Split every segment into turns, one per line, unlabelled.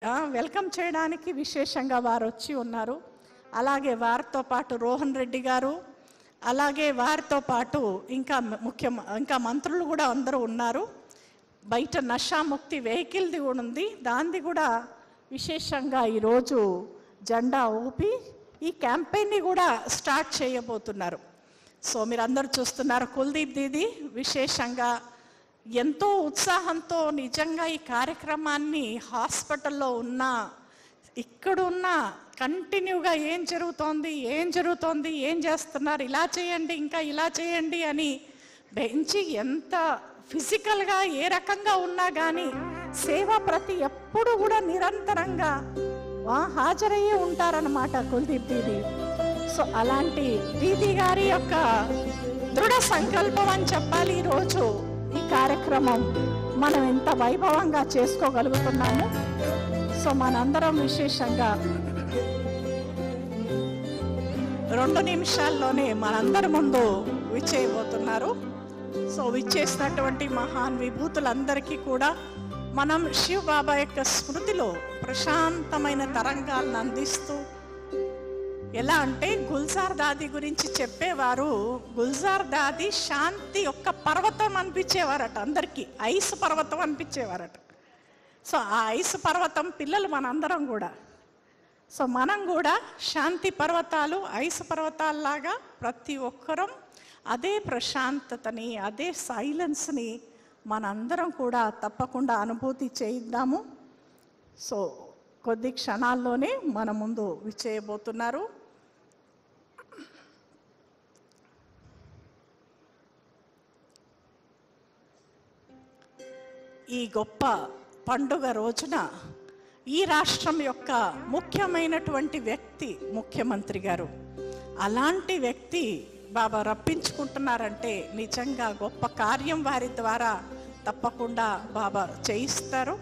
Welcome చేయడానికి విశేషంగా వారు వచ్చి ఉన్నారు. అలాగే వారితో పాటు రోహన్ రెడ్డి గారు, అలాగే వారితో పాటు ఇంకా మంత్రులు కూడా అందరూ ఉన్నారు. బయట నషాముక్తి వెహికల్ది కూడా ఉంది, దాన్ని కూడా విశేషంగా ఈరోజు జెండా ఊపి ఈ క్యాంపెయిన్ని కూడా స్టార్ట్ చేయబోతున్నారు. సో మీరందరూ చూస్తున్నారు, కుల్దీప్ దీది విశేషంగా ఎంతో ఉత్సాహంతో నిజంగా ఈ కార్యక్రమాన్ని హాస్పిటల్లో ఇక్కడున్న కంటిన్యూగా ఏం జరుగుతోంది, ఏం చేస్తున్నారు, ఇలా చేయండి, ఇంకా ఇలా చేయండి అని బెంచి ఎంత ఫిజికల్గా ఏ రకంగా ఉన్నా కానీ సేవ ప్రతి ఎప్పుడు కూడా నిరంతరంగా హాజరయ్యే ఉంటారన్నమాట కుల్దీప్ దీది. సో అలాంటి దీది గారి యొక్క దృఢ సంకల్పం అని చెప్పాలి. ఈరోజు ఈ కార్యక్రమం మనం ఎంత వైభవంగా చేసుకోగలుగుతున్నాము. సో మనందరం విశేషంగా 2 నిమిషాల్లోనే మనందరి ముందు విచ్చేయబోతున్నారు. సో విచ్చేసినటువంటి మహాన్ విభూతులందరికీ కూడా మనం శివ్ బాబా యొక్క స్మృతిలో ప్రశాంతమైన తరంగాలను అందిస్తూ, ఎలా అంటే గుల్జార్ దాది గురించి చెప్పేవారు, గుల్జార్ దాది శాంతి యొక్క పర్వతం అనిపించేవారట, అందరికీ ఐస్ పర్వతం అనిపించేవారట. సో ఆ ఐస్ పర్వతం పిల్లలు మనందరం కూడా. సో మనం కూడా శాంతి పర్వతాలు, ఐస్ పర్వతాల్లాగా ప్రతి ఒక్కరం అదే ప్రశాంతతని, అదే సైలెన్స్ని మనందరం కూడా తప్పకుండా అనుభూతి చేయిద్దాము. సో కొద్ది క్షణాల్లోనే మన ముందు విచ్చేయబోతున్నారు. ఈ గొప్ప పండుగ రోజున ఈ రాష్ట్రం యొక్క ముఖ్యమైనటువంటి వ్యక్తి ముఖ్యమంత్రి గారు, అలాంటి వ్యక్తి బాబా రప్పించుకుంటున్నారంటే నిజంగా గొప్ప కార్యం వారి ద్వారా తప్పకుండా బాబా చేయిస్తారు.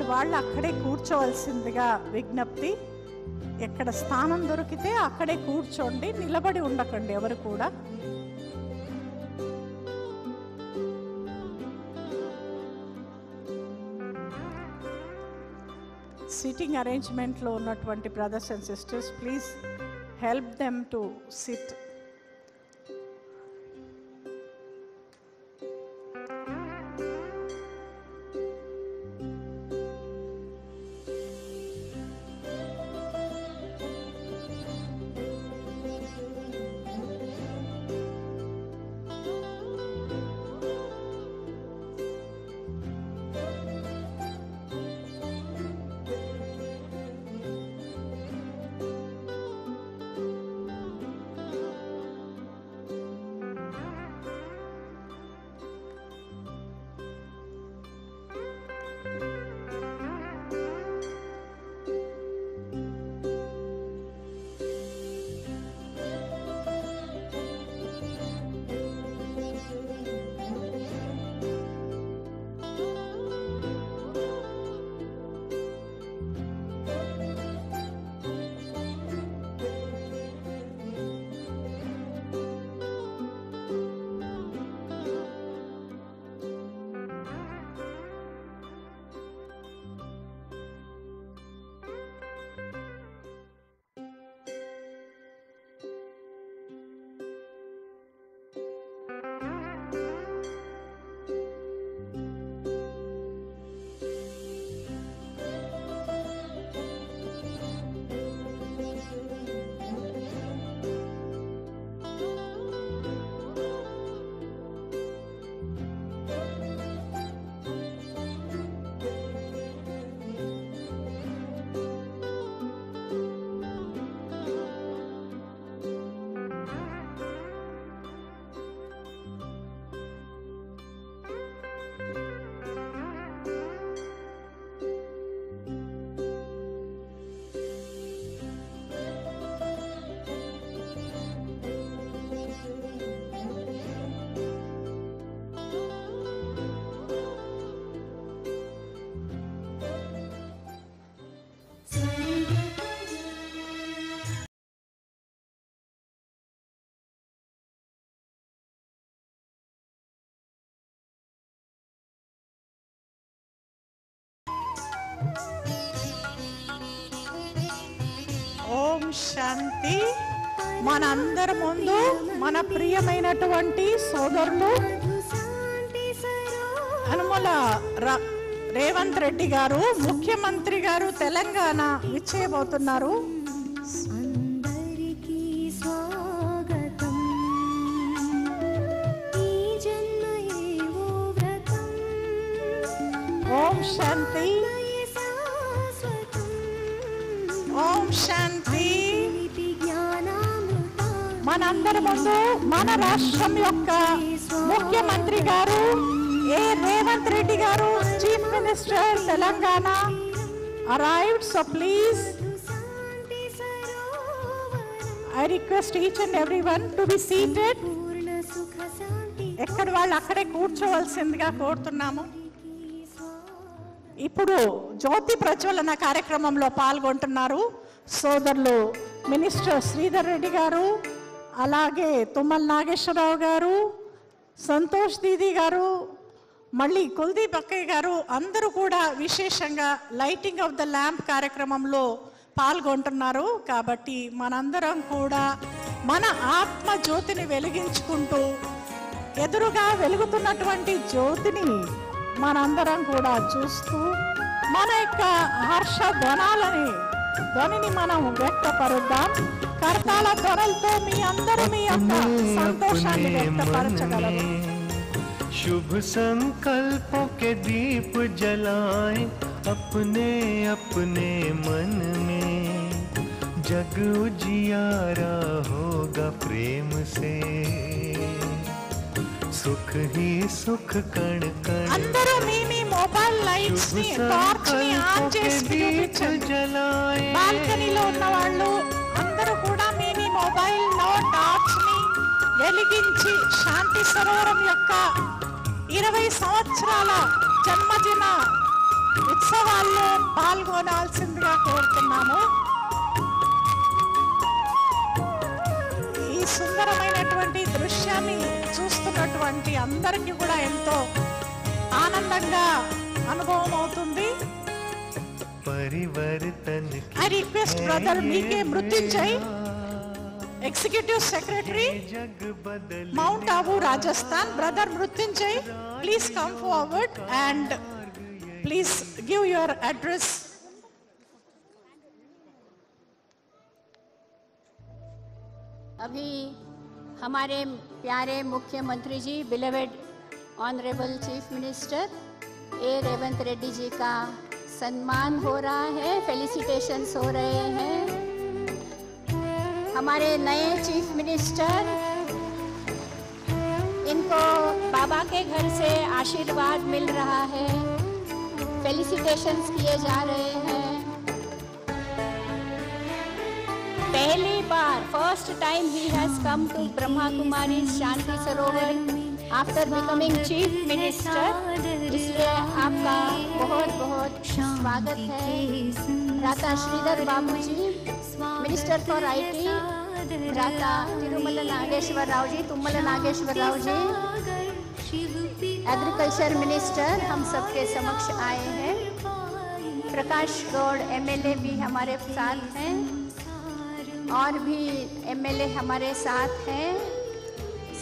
వాళ్ళు అక్కడే కూర్చోవలసిందిగా విజ్ఞప్తి. ఎక్కడ స్థానం దొరికితే అక్కడే కూర్చోండి, నిలబడి ఉండకండి ఎవరు కూడా. సిట్టింగ్ అరేంజ్మెంట్లో ఉన్నటువంటి brothers and sisters, please help them to sit. ఓం శాంతి. మనందరి ముందు మన ప్రియమైనటువంటి సోదరులు అనుమల రేవంత్ రెడ్డి గారు, ముఖ్యమంత్రి గారు తెలంగాణ విచ్చేయబోతున్నారు. ఓం శాంతి. ఓం శాంతి. మనందరి ముందు మన రాష్ట్రం యొక్క ముఖ్యమంత్రి గారు ఏ రేవంత్ రెడ్డి గారు, chief minister Telangana arrived. So please, I request each and everyone to be seated. ఎక్కడ వాళ్ళు అక్కడే కూర్చోవలసిందిగా కోరుతున్నాము. ఇప్పుడు జ్యోతి ప్రజ్వలన కార్యక్రమంలో పాల్గొంటున్నారు సోదరులు మినిస్టర్ శ్రీధర్ రెడ్డి గారు, అలాగే తుమ్మల నాగేశ్వరరావు గారు, సంతోష్ దీది గారు, మళ్ళీ కుల్దీప్ అక్కయ్య గారు, అందరూ కూడా విశేషంగా లైటింగ్ ఆఫ్ ద ల్యాంప్ కార్యక్రమంలో పాల్గొంటున్నారు. కాబట్టి మనందరం కూడా మన ఆత్మ జ్యోతిని వెలిగించుకుంటూ ఎదురుగా వెలుగుతున్నటువంటి జ్యోతిని మనందరం కూడా చూస్తూ మన యొక్క హర్ష ధ్వనిని మనం వ్యక్తపరుద్దాం. కర్తాల ధ్వనులతో మీ అందరూ మీ యొక్క సంతోషాన్ని వ్యక్తపరచగలరు.
शुभ संकल्पों के दीप जलाएं अपने अपने मन में, जग उजियारा होगा प्रेम से, सुख ही सुख कण कण.
అందరూ మీ మొబైల్ లైట్స్ ని టార్చ్ ని ఆన్ చేసి జలాయే. బాల్కనీలో ఉన్న వాళ్ళు అందరూ కూడా మీ మొబైల్ లో టార్చ్ ని వెలిగించి శాంతి సరోవరం యొక్క 20 సంవత్సరాల జన్మదిన ఉత్సవాల్లో పాల్గొనాల్సిందిగా కోరుతున్నాము. ఈ సుందరమైనటువంటి దృశ్యాన్ని చూస్తున్నటువంటి అందరికీ కూడా ఎంతో ఆనందంగా అనుభవం అవుతుంది. ఐ రిక్వెస్ట్ బ్రదర్ మీకే Mrutyunjay, Executive Secretary, Mount Abu, Rajasthan, Brother Mrutyunjay, please come forward and please give your address.
अभी हमारे प्यारे मुख्यमंत्री जी, beloved honourable chief minister A Revanth Reddy ji का सम्मान हो रहा है, फेलिसिटेशंस हो रहे हैं. हमारे नए चीफ मिनिस्टर, इनको बाबा के घर से आशीर्वाद मिल रहा है, फेलिसिटेशंस किए जा रहे हैं. पहली बार फर्स्ट टाइम ही has come to Brahma Kumari Shanti Sarovar after becoming chief minister, इसलिए आपका बहुत बहुत स्वागत है. राता श्रीधर बाबू जी, मिनिस्टर फॉर आईटी, राता तिरुमल नागेश्वर राव जी, तुम्मल नागेश्वर राव जी, एग्रीकल्चर मिनिस्टर हम सबके समक्ष आए हैं. प्रकाश गौड़ एमएलए भी हमारे साथ हैं और भी एमएलए हमारे साथ हैं.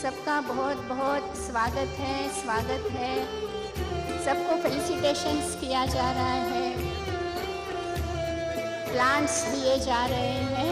सबका बहुत बहुत स्वागत है, स्वागत है. सबको फेलिसिटेशंस किया जा रहा है, प्लांट्स दिए जा रहे हैं.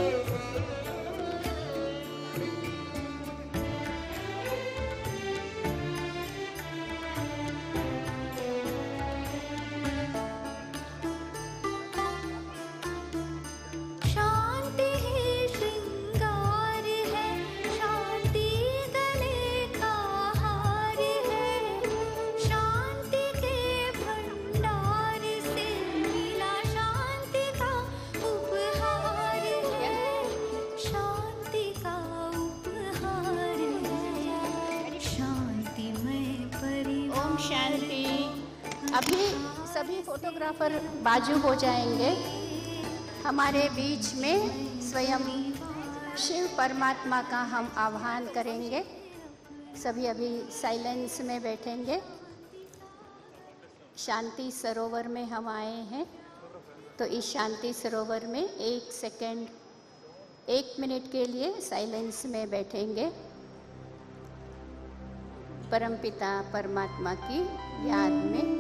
अभी सभी फोटोग्राफर बाजू हो जाएंगे. हमारे बीच में स्वयं शिव परमात्मा का हम आह्वान करेंगे. सभी अभी साइलेंस में बैठेंगे. शांति सरोवर में हम आए हैं. तो इस शांति सरोवर में 1 मिनट के लिए साइलेंस में बैठेंगे, परमपिता परमात्मा की याद में।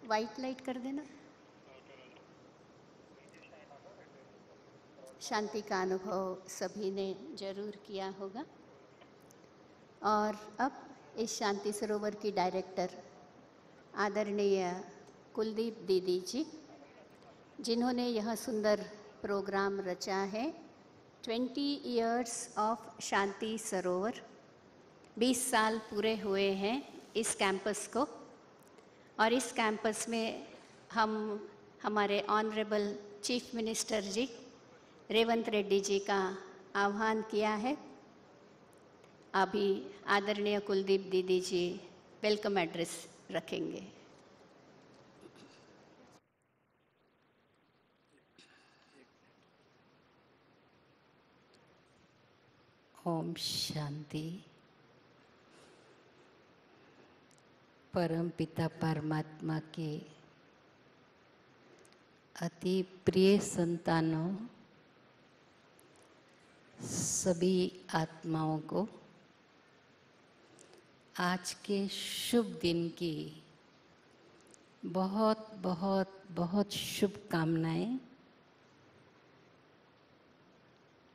वाइट लाइट कर देना। शांति का अनुभव सभी ने जरूर किया होगा। और अब इस शांति सरोवर की डायरेक्टर आदरणीय कुलदीप दीदी जी, जिन्होंने यह सुंदर प्रोग्राम रचा है 20 इयर्स ऑफ शांति सरोवर। 20 साल पूरे हुए हैं इस कैंपस को, और इस कैंपस में हम हमारे ऑनरेबल चीफ मिनिस्टर जी रेवंत रेड्डी जी का आह्वान किया है। अभी आदरणीय कुलदीप दीदी जी वेलकम एड्रेस रखेंगे।
ओम शांति। परम पिता परमात्मा के अति प्रिय संतानों, सभी आत्माओं को आज के शुभ दिन की बहुत बहुत बहुत शुभकामनाएं।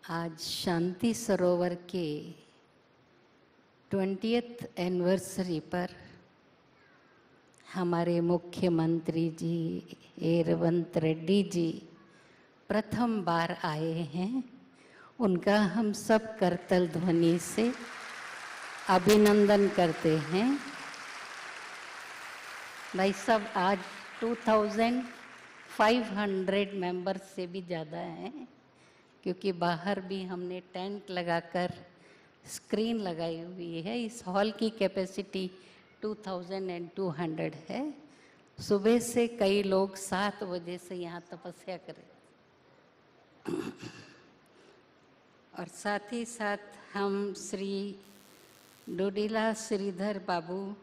आज शांति सरोवर के 20th एनिवर्सरी पर हमारे मुख्यमंत्री जी रेवंत रेड्डी जी प्रथम बार आए हैं। उनका हम सब करतल ध्वनि से अभिनंदन करते हैं। भाई सब आज 2500 मेंबर्स से भी ज़्यादा हैं, क्योंकि बाहर भी हमने टेंट लगाकर स्क्रीन लगाई हुई है। इस हॉल की कैपेसिटी 2200 है। सुबह से कई लोग 7 बजे से यहाँ तपस्या करें, और साथ ही साथ हम Shri Duddilla Sridhar Babu,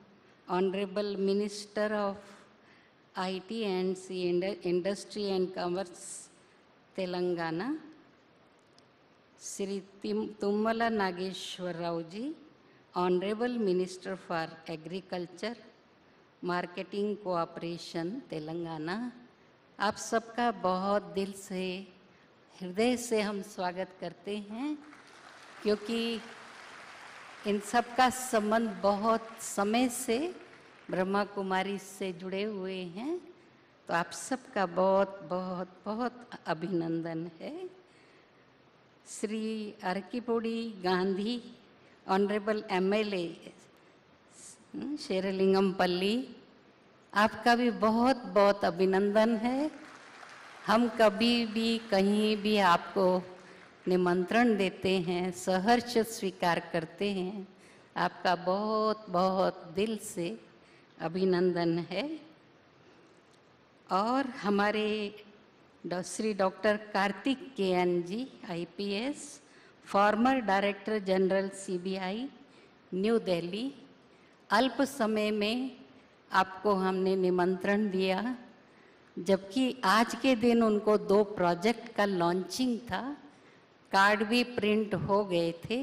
honourable minister of IT and C industry and commerce Telangana, Shri Tummala Nageswara Rao ji, honourable minister for agriculture marketing cooperation Telangana, आप सबका बहुत दिल से हृदय से हम स्वागत करते हैं, क्योंकि इन सब का संबंध बहुत समय से ब्रह्मा कुमारी से जुड़े हुए हैं। तो आप सबका बहुत बहुत बहुत अभिनंदन है। श्री अर्कीपोड़ी गांधी, ऑनरेबल एमएलए शेरलिंगम पल्ली, आपका भी बहुत बहुत अभिनंदन है। हम कभी भी कहीं भी आपको निमंत्रण देते हैं, सहर्ष स्वीकार करते हैं। आपका बहुत बहुत दिल से अभिनंदन है। और हमारे श्री डॉक्टर कार्तिक केएन जी IPS, farmer director general CBI new Delhi, अल्प समय में आपको हमने निमंत्रण दिया, जबकि आज के दिन उनको 2 प्रोजेक्ट का लॉन्चिंग था, कार्ड भी प्रिंट हो गए थे,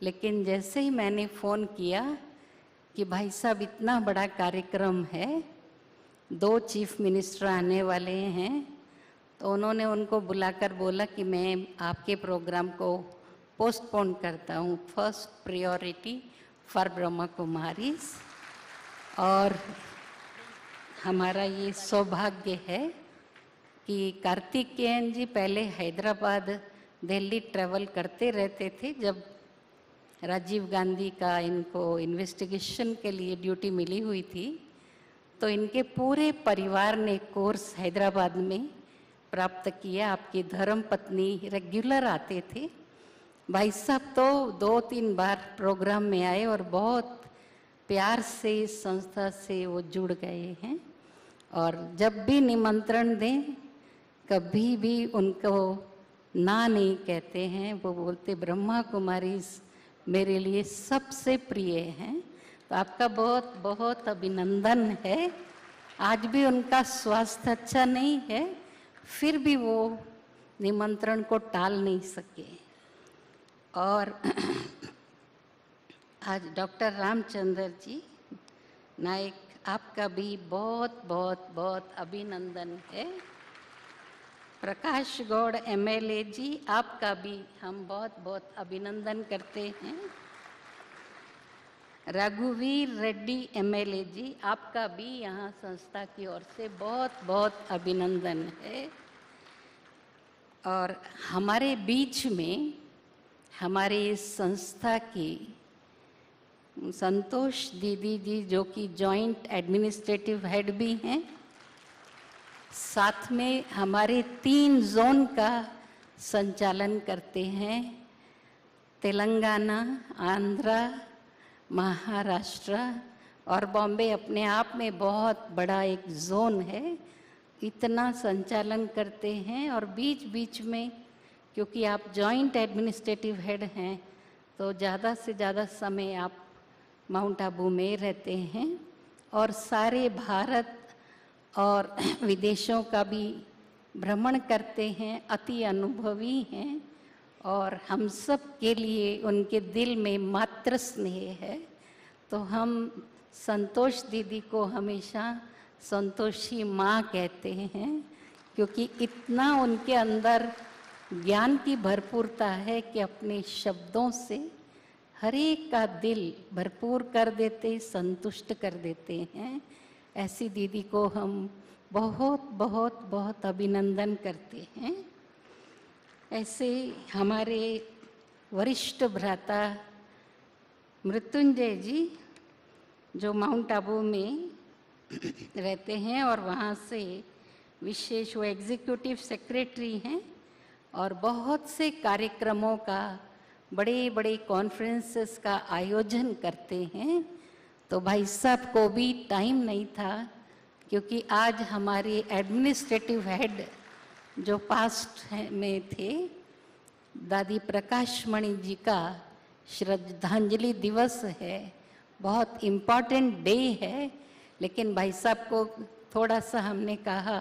लेकिन जैसे ही मैंने फ़ोन किया कि भाई साहब इतना बड़ा कार्यक्रम है, 2 चीफ मिनिस्टर आने वाले हैं, तो उन्होंने उनको बुलाकर बोला कि मैं आपके प्रोग्राम को पोस्टपोन करता हूँ, first priority for Brahma Kumaris. और हमारा ये सौभाग्य है कि कार्तिक केएन जी पहले हैदराबाद दिल्ली ट्रैवल करते रहते थे। जब राजीव गांधी का इनको इन्वेस्टिगेशन के लिए ड्यूटी मिली हुई थी, तो इनके पूरे परिवार ने कोर्स हैदराबाद में प्राप्त किया। आपकी धर्मपत्नी रेगुलर आते थे। भाई साहब तो 2-3 बार प्रोग्राम में आए और बहुत प्यार से इस संस्था से वो जुड़ गए हैं। और जब भी निमंत्रण दें, कभी भी उनको ना नहीं कहते हैं। वो बोलते ब्रह्मा कुमारीज मेरे लिए सबसे प्रिय हैं। तो आपका बहुत बहुत अभिनंदन है। आज भी उनका स्वास्थ्य अच्छा नहीं है, फिर भी वो निमंत्रण को टाल नहीं सके। और आज डॉक्टर रामचंद्र जी नायक, आपका भी बहुत बहुत बहुत अभिनंदन है। प्रकाश गौड़ MLA जी, आपका भी हम बहुत बहुत अभिनंदन करते हैं। रघुवीर रेड्डी MLA जी, आपका भी यहाँ संस्था की ओर से बहुत बहुत अभिनंदन है। और हमारे बीच में हमारे इस संस्था की संतोष दीदी जी, जो कि जॉइंट एडमिनिस्ट्रेटिव हेड भी हैं, साथ में हमारे 3 जोन का संचालन करते हैं, तेलंगाना, आंध्रा, महाराष्ट्र और बॉम्बे अपने आप में बहुत बड़ा एक जोन है। इतना संचालन करते हैं। और बीच बीच में, क्योंकि आप जॉइंट एडमिनिस्ट्रेटिव हेड हैं, तो ज़्यादा से ज़्यादा समय आप माउंट आबू में रहते हैं और सारे भारत और विदेशों का भी भ्रमण करते हैं। अति अनुभवी हैं और हम सब के लिए उनके दिल में मातृ स्नेह है। तो हम संतोष दीदी को हमेशा संतोषी माँ कहते हैं, क्योंकि इतना उनके अंदर ज्ञान की भरपूरता है कि अपने शब्दों से हर एक का दिल भरपूर कर देते, संतुष्ट कर देते हैं। ऐसी दीदी को हम बहुत बहुत बहुत अभिनंदन करते हैं। ऐसे हमारे वरिष्ठ भ्राता मृत्युंजय जी, जो माउंट आबू में रहते हैं और वहाँ से विशेष वो एग्जीक्यूटिव सेक्रेटरी हैं और बहुत से कार्यक्रमों का, बड़े बड़े कॉन्फ्रेंसेस का आयोजन करते हैं। तो भाई साहब को भी टाइम नहीं था, क्योंकि आज हमारे एडमिनिस्ट्रेटिव हेड जो पास्ट में थे, दादी प्रकाशमणि जी का श्रद्धांजलि दिवस है, बहुत इम्पॉर्टेंट डे है। लेकिन भाई साहब को थोड़ा सा हमने कहा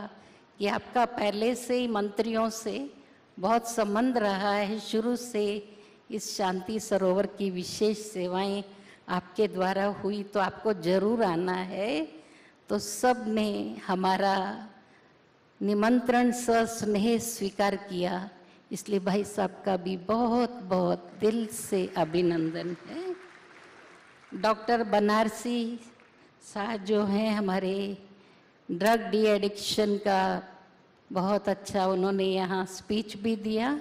कि आपका पहले से ही मंत्रियों से बहुत संबंध रहा है, शुरू से इस शांति सरोवर की विशेष सेवाएं आपके द्वारा हुई, तो आपको जरूर आना है। तो सब ने हमारा निमंत्रण सस्नेह स्वीकार किया, इसलिए भाई साहब का भी बहुत बहुत दिल से अभिनंदन है। डॉक्टर बनारसी साहब जो हैं हमारे ड्रग डी एडिक्शन का, बहुत अच्छा उन्होंने यहाँ स्पीच भी दिया।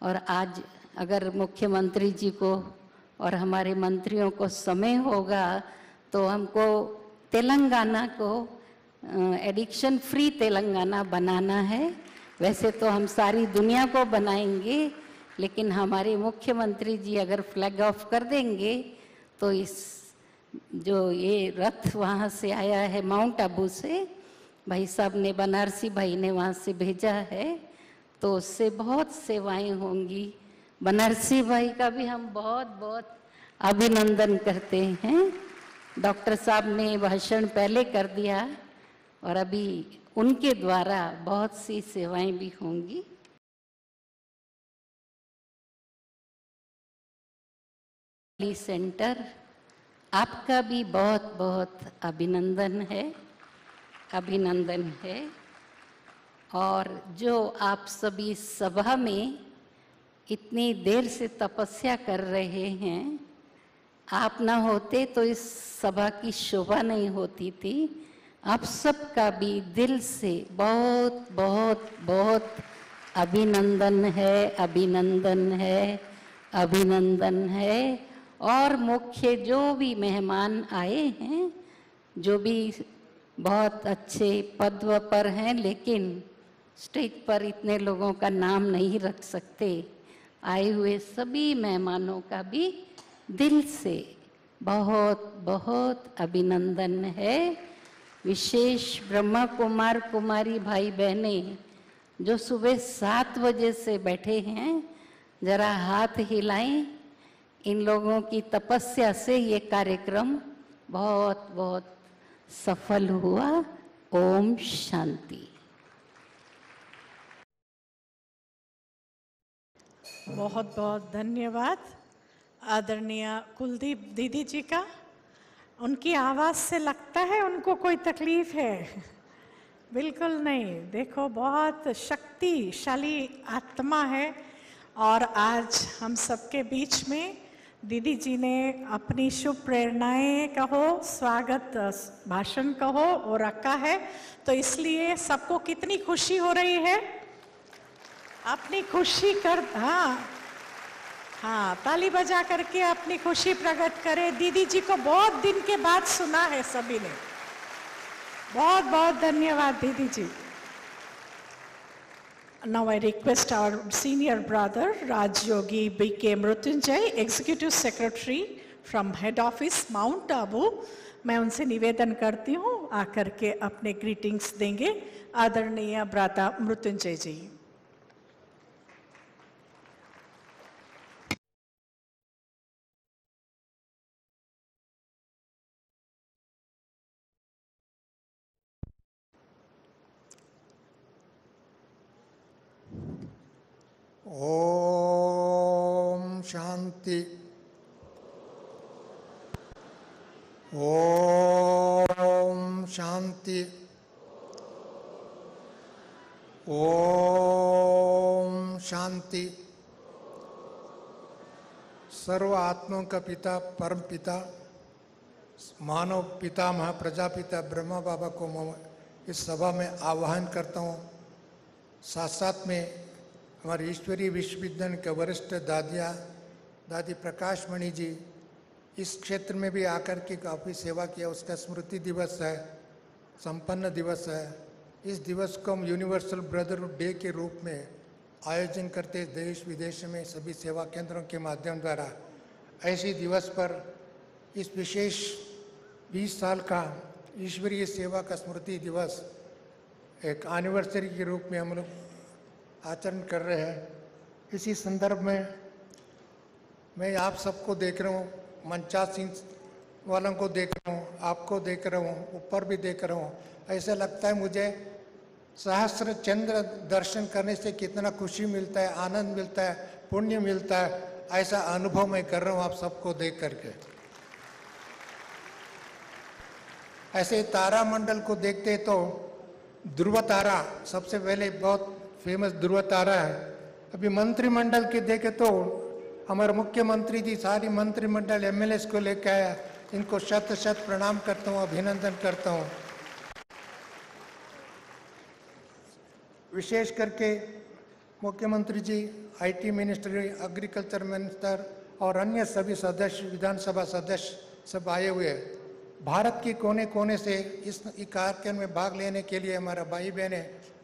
और आज अगर मुख्यमंत्री जी को और हमारे मंत्रियों को समय होगा तो हमको तेलंगाना को एडिक्शन फ्री तेलंगाना बनाना है। वैसे तो हम सारी दुनिया को बनाएंगे, लेकिन हमारे मुख्यमंत्री जी अगर फ्लैग ऑफ कर देंगे तो इस जो ये रथ वहाँ से आया है माउंट आबू से, भाई साहब ने, बनारसी भाई ने वहाँ से भेजा है, तो उससे बहुत सेवाएं होंगी। बनारसी भाई का भी हम बहुत बहुत अभिनंदन करते हैं। डॉक्टर साहब ने भाषण पहले कर दिया और अभी उनके द्वारा बहुत सी सेवाएं भी होंगी। सेंटर, आपका भी बहुत बहुत अभिनंदन है, अभिनंदन है। और जो आप सभी सभा में इतनी देर से तपस्या कर रहे हैं, आप ना होते तो इस सभा की शोभा नहीं होती थी। आप सबका भी दिल से बहुत बहुत बहुत अभिनंदन है, अभिनंदन है, अभिनंदन है। और मुख्य जो भी मेहमान आए हैं, जो भी बहुत अच्छे पद पर हैं, लेकिन स्टेज पर इतने लोगों का नाम नहीं रख सकते, आए हुए सभी मेहमानों का भी दिल से बहुत बहुत अभिनंदन है। विशेष ब्रह्मा कुमार कुमारी भाई बहने जो सुबह 7 बजे से बैठे हैं, जरा हाथ हिलाएं। इन लोगों की तपस्या से ये कार्यक्रम बहुत बहुत सफल हुआ। ओम शांति।
बहुत बहुत धन्यवाद आदरणीय कुलदीप दीदी जी का। उनकी आवाज़ से लगता है उनको कोई तकलीफ है? बिल्कुल नहीं। देखो, बहुत शक्तिशाली आत्मा है। और आज हम सबके बीच में दीदी जी ने अपनी शुभ प्रेरणाएं कहो, स्वागत भाषण कहो और रखा है, तो इसलिए सबको कितनी खुशी हो रही है। अपनी खुशी कर, हाँ, ताली बजा करके अपनी खुशी प्रकट करें। दीदी जी को बहुत दिन के बाद सुना है सभी ने। बहुत बहुत धन्यवाद दीदी जी। Now I request our senior brother Rajyogi B.K. Mrutyunjay, Executive Secretary from Head Office Mount Abu, मैं उनसे निवेदन करती हूँ आकर के अपने ग्रीटिंग्स देंगे। आदरणीय भ्राता मृत्युंजय जी।
ओम शांति। ओम शांति। ओम शांति। सर्व आत्माओं का पिता, परम पिता, मानव पितामह प्रजापिता ब्रह्मा बाबा को मैं इस सभा में आह्वान करता हूँ। साथ साथ में हमारे ईश्वरीय विश्वविद्यालय के वरिष्ठ दादी प्रकाश मणि जी इस क्षेत्र में भी आकर के काफ़ी सेवा किया। उसका स्मृति दिवस है, संपन्न दिवस है। इस दिवस को हम यूनिवर्सल ब्रदरहुड डे के रूप में आयोजन करते देश विदेश में सभी सेवा केंद्रों के माध्यम द्वारा। ऐसे दिवस पर इस विशेष 20 साल का ईश्वरीय सेवा का स्मृति दिवस एक एनिवर्सरी के रूप में हम लोग आचरण कर रहे हैं। इसी संदर्भ में मैं आप सबको देख रहा हूँ, मंचासीन वालों को देख रहा हूँ, आपको देख रहा हूँ, ऊपर भी देख रहा हूँ। ऐसा लगता है मुझे सहस्र चंद्र दर्शन करने से कितना खुशी मिलता है, आनंद मिलता है, पुण्य मिलता है। ऐसा अनुभव मैं कर रहा हूँ आप सबको देख करके। ऐसे तारा मंडल को देखते तो ध्रुव तारा सबसे पहले बहुत फेमस ध्रुव तारा है। अभी मंत्रिमंडल के देखे तो हमारे मुख्यमंत्री जी सारी मंत्रिमंडल एमएलए को लेकर आया। इनको शत शत प्रणाम करता हूँ, अभिनंदन करता हूँ। विशेष करके मुख्यमंत्री जी, आईटी मिनिस्टर, एग्रीकल्चर मिनिस्टर और अन्य सभी सदस्य, विधानसभा सदस्य सब आए हुए हैं। भारत के कोने कोने से इस कार्यक्रम में भाग लेने के लिए हमारा भाई बहने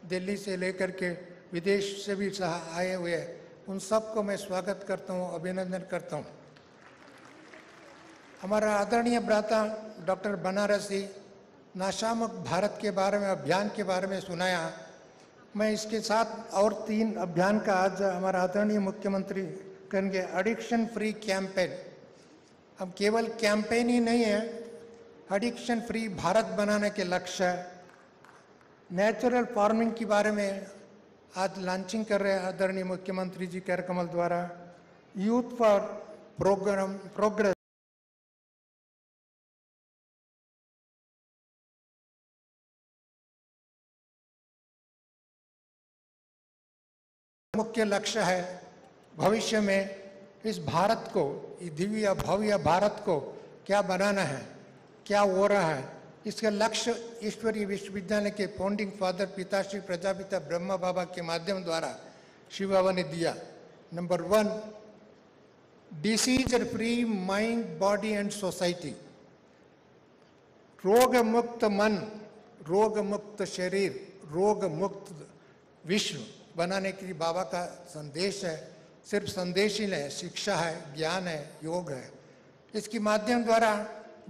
दिल्ली से लेकर के विदेश से भी आए हुए हैं। उन सबको मैं स्वागत करता हूँ, अभिनंदन करता हूँ। हमारा आदरणीय भ्राता डॉक्टर बनारसी नशामुक्त भारत के बारे में, अभियान के बारे में सुनाया। मैं इसके साथ और 3 अभियान का आज हमारा आदरणीय मुख्यमंत्री करेंगे, एडिक्शन फ्री कैंपेन। हम केवल कैंपेन ही नहीं है, एडिक्शन फ्री भारत बनाने के लक्ष्य है। नेचुरल फार्मिंग के बारे में आज लॉन्चिंग कर रहे हैं आदरणीय मुख्यमंत्री जी कर कमल द्वारा। यूथ फॉर प्रोग्रेस मुख्य लक्ष्य है भविष्य में इस भारत को, इस दिव्य भव्य भारत को क्या बनाना है, क्या हो रहा है, इसका लक्ष्य ईश्वरीय विश्वविद्यालय के फाउंडिंग फादर पिताश्री प्रजापिता ब्रह्मा बाबा के माध्यम द्वारा शिव बाबा ने दिया। Number 1, disease free mind body and society. रोग मुक्त मन, रोग मुक्त शरीर, रोग मुक्त विश्व बनाने के लिए बाबा का संदेश है। सिर्फ संदेश ही नहीं, शिक्षा है, ज्ञान है, योग है। इसके माध्यम द्वारा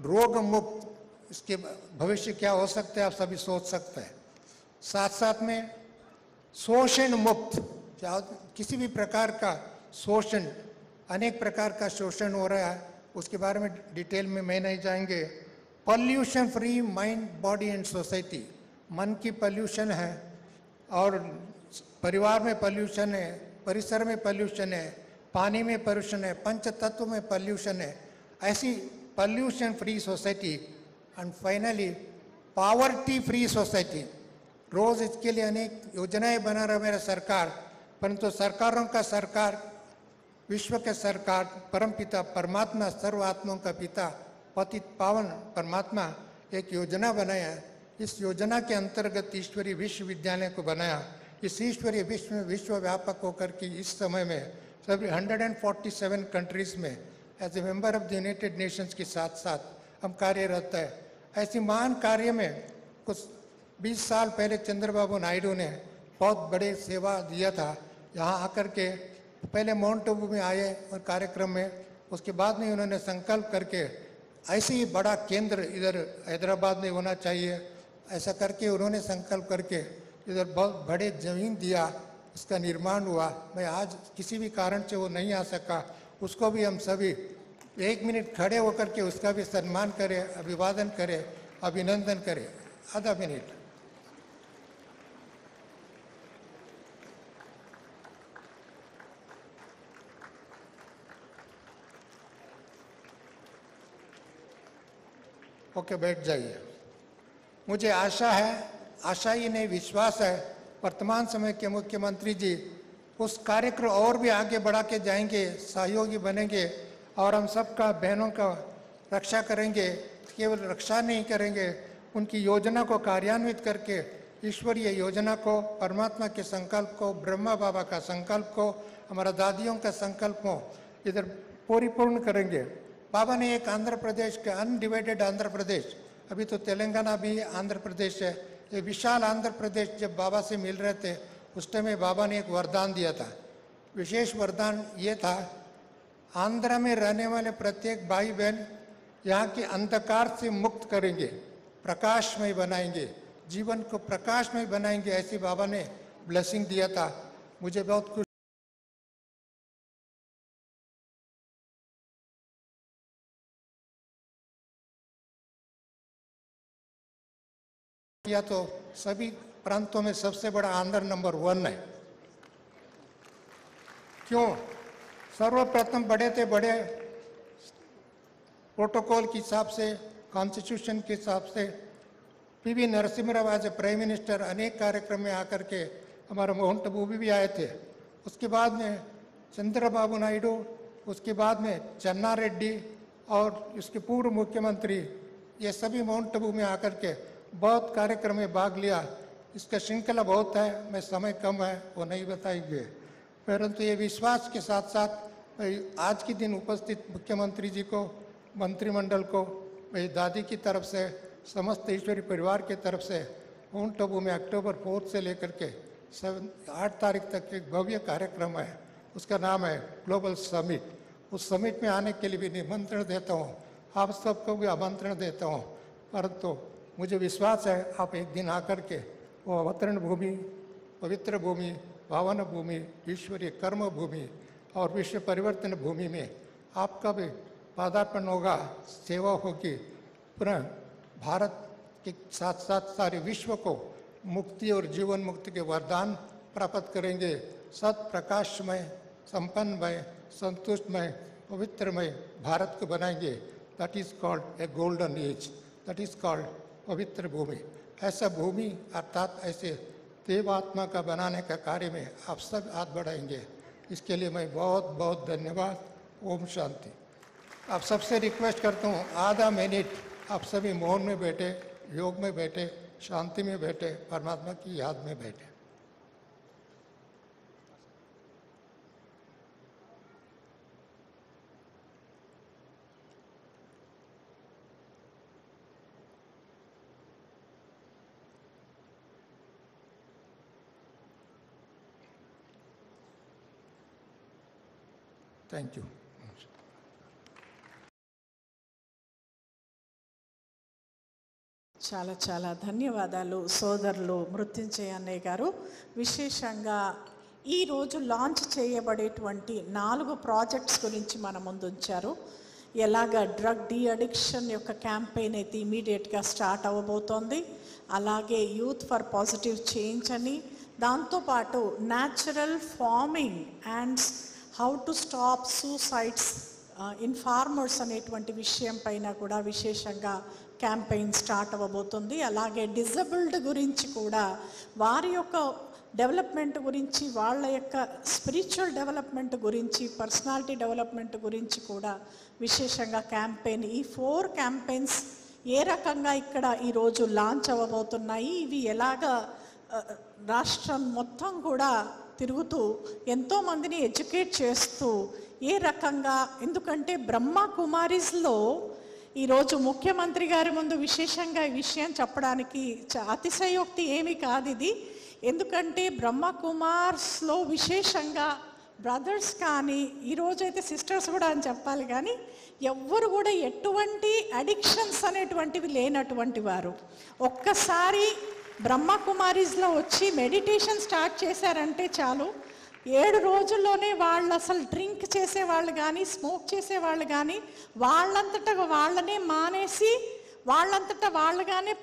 रोग मुक्त, इसके भविष्य क्या हो सकता है आप सभी सोच सकते हैं। साथ साथ में शोषण मुक्त, किसी भी प्रकार का शोषण, अनेक प्रकार का शोषण हो रहा है, उसके बारे में डिटेल में मैं नहीं जाएंगे। Pollution free mind body and society, मन की पॉल्यूशन है और परिवार में पॉल्यूशन है, परिसर में पॉल्यूशन है, पानी में पॉल्यूशन है, पंच तत्व में पॉल्यूशन है। ऐसी pollution free society and finally poverty free society. रोज इसके लिए अनेक योजनाएं बना रहा मेरा सरकार, परंतु सरकारों का सरकार, विश्व के सरकार, परमपिता परमात्मा, सर्व आत्माओं का पिता, पतित पावन परमात्मा एक योजना बनाया। इस योजना के अंतर्गत ईश्वरीय विश्वविद्यालय को बनाया। इस ईश्वरीय विश्व में विश्व व्यापक होकर के इस समय में सभी 147 कंट्रीज में as a member of the United Nations के साथ साथ हम कार्यरत है। ऐसी महान कार्य में कुछ 20 साल पहले चंद्रबाबू नायडू ने बहुत बड़े सेवा दिया था। यहाँ आकर के पहले माउंट आबू में आए और कार्यक्रम में, उसके बाद में उन्होंने संकल्प करके ऐसे ही बड़ा केंद्र इधर हैदराबाद में होना चाहिए, ऐसा करके उन्होंने संकल्प करके इधर बहुत बड़े जमीन दिया, उसका निर्माण हुआ। मैं आज किसी भी कारण से वो नहीं आ सका, उसको भी हम सभी 1 मिनट खड़े होकर के उसका भी सम्मान करें, अभिवादन करें, अभिनंदन करें। आधा मिनट। ओके, बैठ जाइए। मुझे आशा है, आशा ही नहीं विश्वास है, वर्तमान समय के मुख्यमंत्री जी उस कार्य को और भी आगे बढ़ा के जाएंगे, सहयोगी बनेंगे और हम सबका, बहनों का रक्षा करेंगे। केवल रक्षा नहीं करेंगे, उनकी योजना को कार्यान्वित करके ईश्वरीय योजना को, परमात्मा के संकल्प को, ब्रह्मा बाबा का संकल्प को, हमारा दादियों का संकल्प को इधर परिपूर्ण करेंगे। बाबा ने एक आंध्र प्रदेश का अनडिवाइडेड आंध्र प्रदेश, अभी तो तेलंगाना भी आंध्र प्रदेश है, ये विशाल आंध्र प्रदेश जब बाबा से मिल रहे थे उस टाइम में बाबा ने एक वरदान दिया था। विशेष वरदान ये था, आंध्र में रहने वाले प्रत्येक भाई बहन यहाँ के अंधकार से मुक्त करेंगे, प्रकाशमय बनाएंगे, जीवन को प्रकाशमय बनाएंगे, ऐसी बाबा ने ब्लेसिंग दिया था। मुझे बहुत खुशी किया। तो सभी प्रांतों में सबसे बड़ा आंध्र नंबर 1 है। क्यों? सर्वप्रथम बड़े थे, बड़े प्रोटोकॉल के हिसाब से, कॉन्स्टिट्यूशन के हिसाब से PV Narasimha Rao as a prime minister अनेक कार्यक्रम में आकर के हमारे माउंट आबू भी आए थे। उसके बाद में चंद्रबाबू नायडू, उसके बाद में चन्ना रेड्डी और उसके पूर्व मुख्यमंत्री, ये सभी माउंट आबू में आकर के बहुत कार्यक्रम में भाग लिया। इसका श्रृंखला बहुत है, मैं समय कम है वो नहीं बताएंगे, परंतु ये विश्वास के साथ साथ आज के दिन उपस्थित मुख्यमंत्री जी को, मंत्रिमंडल को, मेरी दादी की तरफ से, समस्त ईश्वरी परिवार की तरफ से माउंट आबू में अक्टूबर 4 से लेकर के 8 तारीख तक एक भव्य कार्यक्रम है, उसका नाम है ग्लोबल समिट। उस समिट में आने के लिए भी निमंत्रण देता हूँ। आप सबको भी आमंत्रण देता हूँ, परंतु मुझे विश्वास है आप एक दिन आकर के वो अवतरण भूमि, पवित्र भूमि, पावन भूमि, ईश्वरीय कर्म भूमि और विश्व परिवर्तन भूमि में आपका भी पादार्पण होगा, सेवा होगी। पुनः भारत के साथ साथ सारे विश्व को मुक्ति और जीवन मुक्ति के वरदान प्राप्त करेंगे। सत प्रकाशमय, संपन्नमय, संतुष्टमय, पवित्रमय भारत को बनाएंगे। That is called a golden age, that is called पवित्र भूमि। ऐसा भूमि अर्थात ऐसे देवात्मा का बनाने का कार्य में आप सब हाथ बढ़ाएंगे, इसके लिए मैं बहुत बहुत धन्यवाद। ओम शांति। आप सबसे रिक्वेस्ट करता हूँ आधा मिनट आप सभी मौन में बैठे, योग में बैठे, शांति में बैठे, परमात्मा की याद में बैठे। Thank you.
చాలా చాలా ధన్యవాదాలు సోదరులు మృత్యుంజయ అన్నయ్య గారు. విశేషంగా ఈరోజు లాంచ్ చేయబడేటువంటి 4 ప్రాజెక్ట్స్ గురించి మన ముందు ఉంచారు. ఎలాగ డ్రగ్ డీ అడిక్షన్ యొక్క క్యాంపెయిన్ అయితే ఇమీడియట్గా స్టార్ట్ అవ్వబోతోంది, అలాగే యూత్ ఫర్ పాజిటివ్ చేంజ్ అని, దాంతోపాటు natural farming and how to stop suicides in farmers అనేటువంటి విషయం పైన కూడా విశేషంగా క్యాంపెయిన్ స్టార్ట్ అవ్వబోతుంది. అలాగే డిజబుల్డ్ గురించి కూడా వారి యొక్క డెవలప్మెంట్ గురించి, వాళ్ళ యొక్క స్పిరిచువల్ డెవలప్మెంట్ గురించి, పర్సనాలిటీ డెవలప్మెంట్ గురించి కూడా విశేషంగా క్యాంపెయిన్, ఈ 4 క్యాంపెయిన్స్ ఏ రకంగా ఇక్కడ ఈరోజు లాంచ్ అవ్వబోతున్నాయి, ఇవి ఎలాగా రాష్ట్రం మొత్తం కూడా తిరుగుతూ ఎంతోమందిని ఎడ్యుకేట్ చేస్తూ ఏ రకంగా, ఎందుకంటే బ్రహ్మ కుమారీస్లో ఈరోజు ముఖ్యమంత్రి గారి ముందు విశేషంగా ఈ విషయం చెప్పడానికి అతిశయోక్తి ఏమీ కాదు ఇది. ఎందుకంటే బ్రహ్మ కుమార్స్లో విశేషంగా బ్రదర్స్ కానీ, ఈరోజైతే సిస్టర్స్ కూడా అని చెప్పాలి, కానీ ఎవ్వరు కూడా ఎటువంటి అడిక్షన్స్ అనేటువంటివి లేనటువంటి వారు. ఒక్కసారి బ్రహ్మకుమారీస్లో వచ్చి మెడిటేషన్ స్టార్ట్ చేశారంటే చాలు, 7 రోజుల్లోనే వాళ్ళు అసలు డ్రింక్ చేసేవాళ్ళు కానీ, స్మోక్ చేసేవాళ్ళు కానీ వాళ్ళంతటా వాళ్ళనే మానేసి వాళ్ళంతటా వాళ్ళుగానే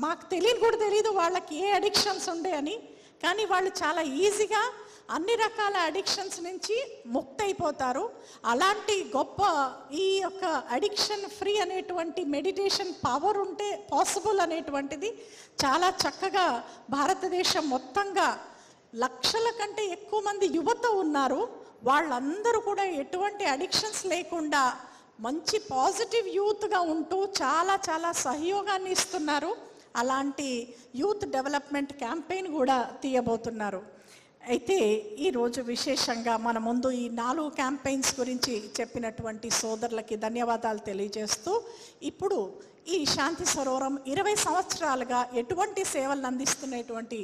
మాకు కూడా తెలియదు వాళ్ళకి ఏ అడిక్షన్స్ ఉండే అని, కానీ వాళ్ళు చాలా ఈజీగా అన్ని రకాల అడిక్షన్స్ నుంచి ముక్తైపోతారు. అలాంటి గొప్ప ఈ యొక్క అడిక్షన్ ఫ్రీ అనేటువంటి మెడిటేషన్ పవర్ ఉంటే పాసిబుల్ అనేటువంటిది చాలా చక్కగా భారతదేశం మొత్తంగా లక్షల కంటే ఎక్కువ మంది యువత ఉన్నారు. వాళ్ళందరూ కూడా ఎటువంటి అడిక్షన్స్ లేకుండా మంచి పాజిటివ్ యూత్గా ఉంటూ చాలా చాలా సహయోగాన్ని ఇస్తున్నారు. అలాంటి యూత్ డెవలప్మెంట్ క్యాంపెయిన్ కూడా తీయబోతున్నారు. అయితే ఈరోజు విశేషంగా మన ముందు ఈ 4 క్యాంపెయిన్స్ గురించి చెప్పినటువంటి సోదరులకి ధన్యవాదాలు తెలియజేస్తూ, ఇప్పుడు ఈ శాంతి సరోవరం 20 సంవత్సరాలుగా ఎటువంటి సేవలను అందిస్తున్నటువంటి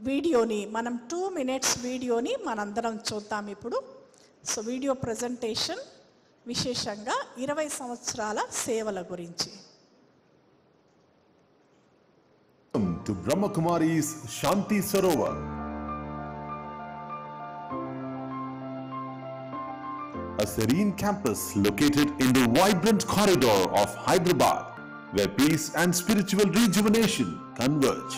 వీడియోని మనం 2 minutes వీడియోని మనందరం చూద్దాం ఇప్పుడు. సో వీడియో ప్రజెంటేషన్ విశేషంగా 20 సంవత్సరాల సేవల గురించి.
To Brahma Kumari's Shanti Sarovar. A serene campus located in the vibrant corridor of Hyderabad, where peace and spiritual rejuvenation converge.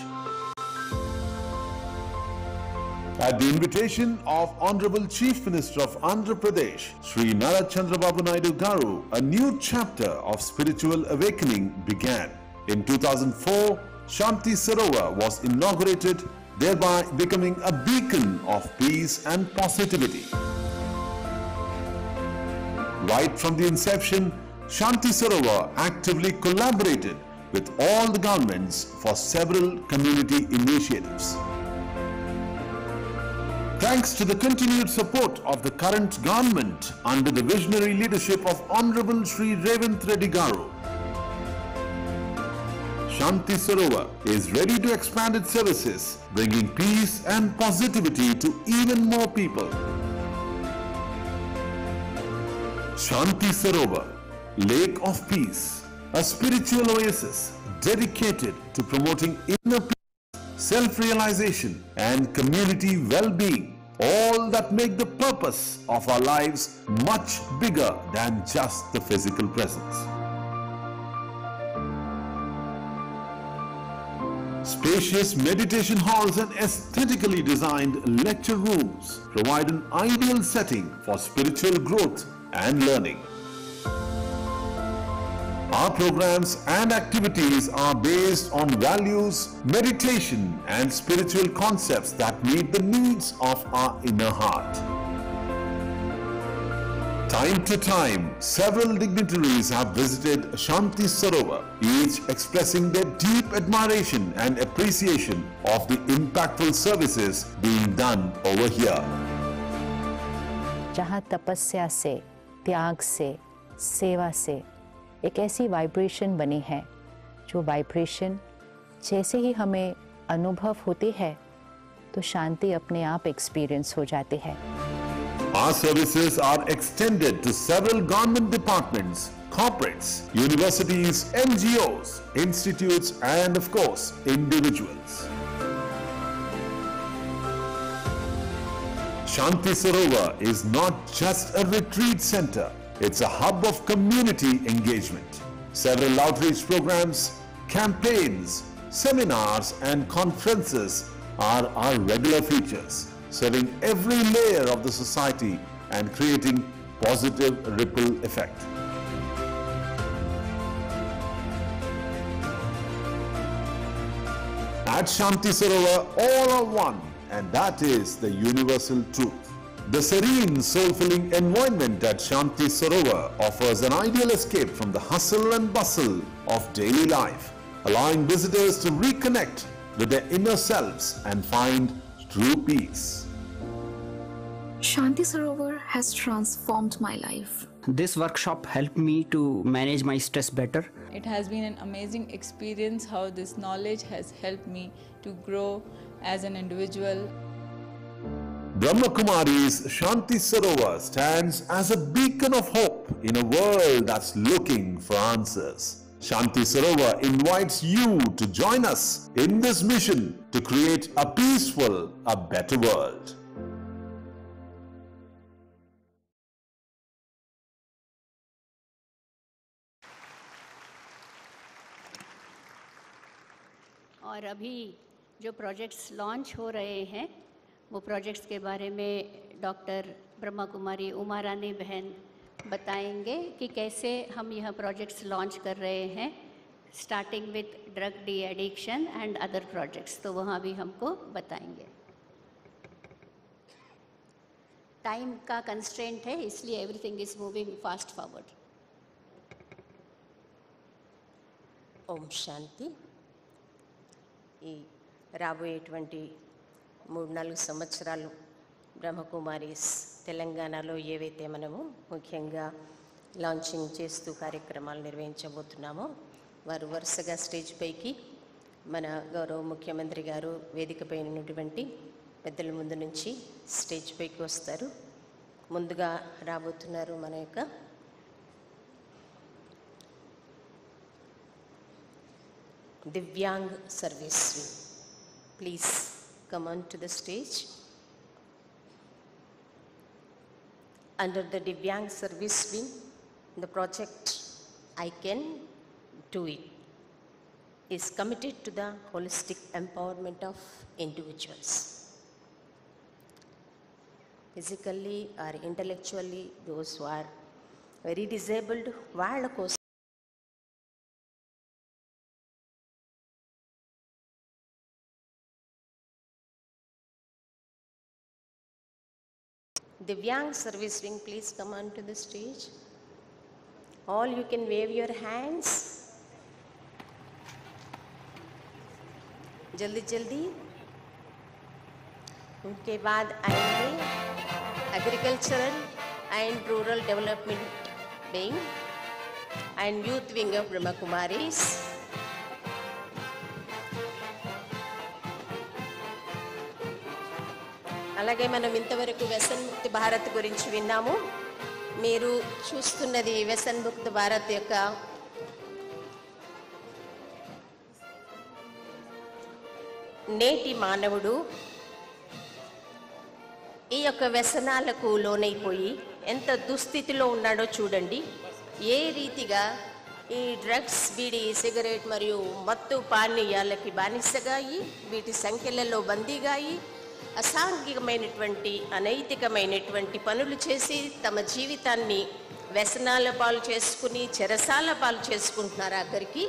At the invitation of Honorable Chief Minister of Andhra Pradesh, Sri Nara Chandrababu Naidu Garu, a new chapter of spiritual awakening began. In 2004, Shanti Sarovar was inaugurated, thereby becoming a beacon of peace and positivity. Right from the inception, Shanti Sarovar actively collaborated with all the governments for several community initiatives. Thanks to the continued support of the current government under the visionary leadership of Honorable Sri Revanth Reddy Garu, Shanti Sarovar is ready to expand its services, bringing peace and positivity to even more people. Shanti Sarovar, Lake of Peace, a spiritual oasis dedicated to promoting inner peace, self-realization and community well-being, all that make the purpose of our lives much bigger than just the physical presence. Spacious meditation halls and aesthetically designed lecture rooms provide an ideal setting for spiritual growth and learning. Our programs and activities are based on values, meditation, and spiritual concepts that meet the needs of our inner heart. Time to time, several dignitaries have visited Shanti Sarovar, each expressing their deep admiration and appreciation of the impactful services being done over here.
जहाँ तपस्या से, त्याग से, सेवा से एक ऐसी vibration बनी है, जो वाइब्रेशन जैसे ही हमें अनुभव होती है तो शांति अपने आप एक्सपीरियंस हो जाती है.
Our services are extended to several government departments, corporates, universities, NGOs, institutes, and of course, individuals. Shanti Sarovar is not just a retreat center, it's a hub of community engagement. Several outreach programs, campaigns, seminars, and conferences are our regular features, serving every layer of the society and creating positive ripple effect. At Shanti Sarovar, all are one, and that is the universal truth. The serene, soul-filling environment at Shanti Sarovar offers an ideal escape from the hustle and bustle of daily life, allowing visitors to reconnect with their inner selves and find true peace.
Shanti Sarovar has transformed my life.
This workshop helped me to manage my stress better.
It has been an amazing experience how this knowledge has helped me to grow as an individual.
Brahma Kumari's Shanti Sarovar stands as a beacon of hope in a world that's looking for answers. Shanti Sarovar invites you to join us in this mission to create a peaceful, a better world.
और अभी जो projects launch हो रहे हैं वो projects के बारे में डॉक्टर ब्रह्मा कुमारी उमा रानी बहन बताएंगे कि कैसे हम यह प्रोजेक्ट्स लॉन्च कर रहे हैं, starting with drug de addiction and other projects, तो वहाँ भी हमको बताएंगे. टाइम का कंस्ट्रेंट है, इसलिए everything is moving fast forward.
ఓం శాంతి. ఈ రాబోయేటువంటి 3-4 సంవత్సరాలు బ్రహ్మకుమారీస్ తెలంగాణలో ఏవైతే మనము ముఖ్యంగా లాంచింగ్ చేస్తూ కార్యక్రమాలు నిర్వహించబోతున్నామో వారు వరుసగా స్టేజ్ పైకి మన గౌరవ ముఖ్యమంత్రి గారు వేదికపై ఉన్నటువంటి పెద్దల ముందు నుంచి స్టేజ్ పైకి వస్తారు. ముందుగా రాబోతున్నారు మన యొక్క Divyang Service Wing. Please come on to the stage. Under the Divyang Service Wing, the project I Can Do It is committed to the holistic empowerment of individuals. Physically or intellectually, those who are very disabled, వాళ్ళ కోసం Divyang Service Wing, please come on to the stage. All you can wave your hands. जल्दी जल्दी. उनके बाद आएंगे agricultural and rural development wing and youth wing of Brahma Kumaris. అలాగే మనం ఇంతవరకు వ్యసన ముక్తి భారత్ గురించి విన్నాము. మీరు చూస్తున్నది వ్యసన్ముక్త భారత్ యొక్క నేటి మానవుడు ఈ యొక్క వ్యసనాలకు లోనైపోయి ఎంత దుస్థితిలో ఉన్నాడో చూడండి. ఏ రీతిగా ఈ డ్రగ్స్, బీడీ, సిగరెట్ మరియు మత్తు పానీయాలకి బానిసగా అయి వీటి సంఖ్యలలో బందీగా అయి అసాంఘికమైనటువంటి అనైతికమైనటువంటి పనులు చేసి తమ జీవితాన్ని వ్యసనాల పాలు చేసుకుని చెరసాల పాలు చేసుకుంటున్నారు. ఆఖరికి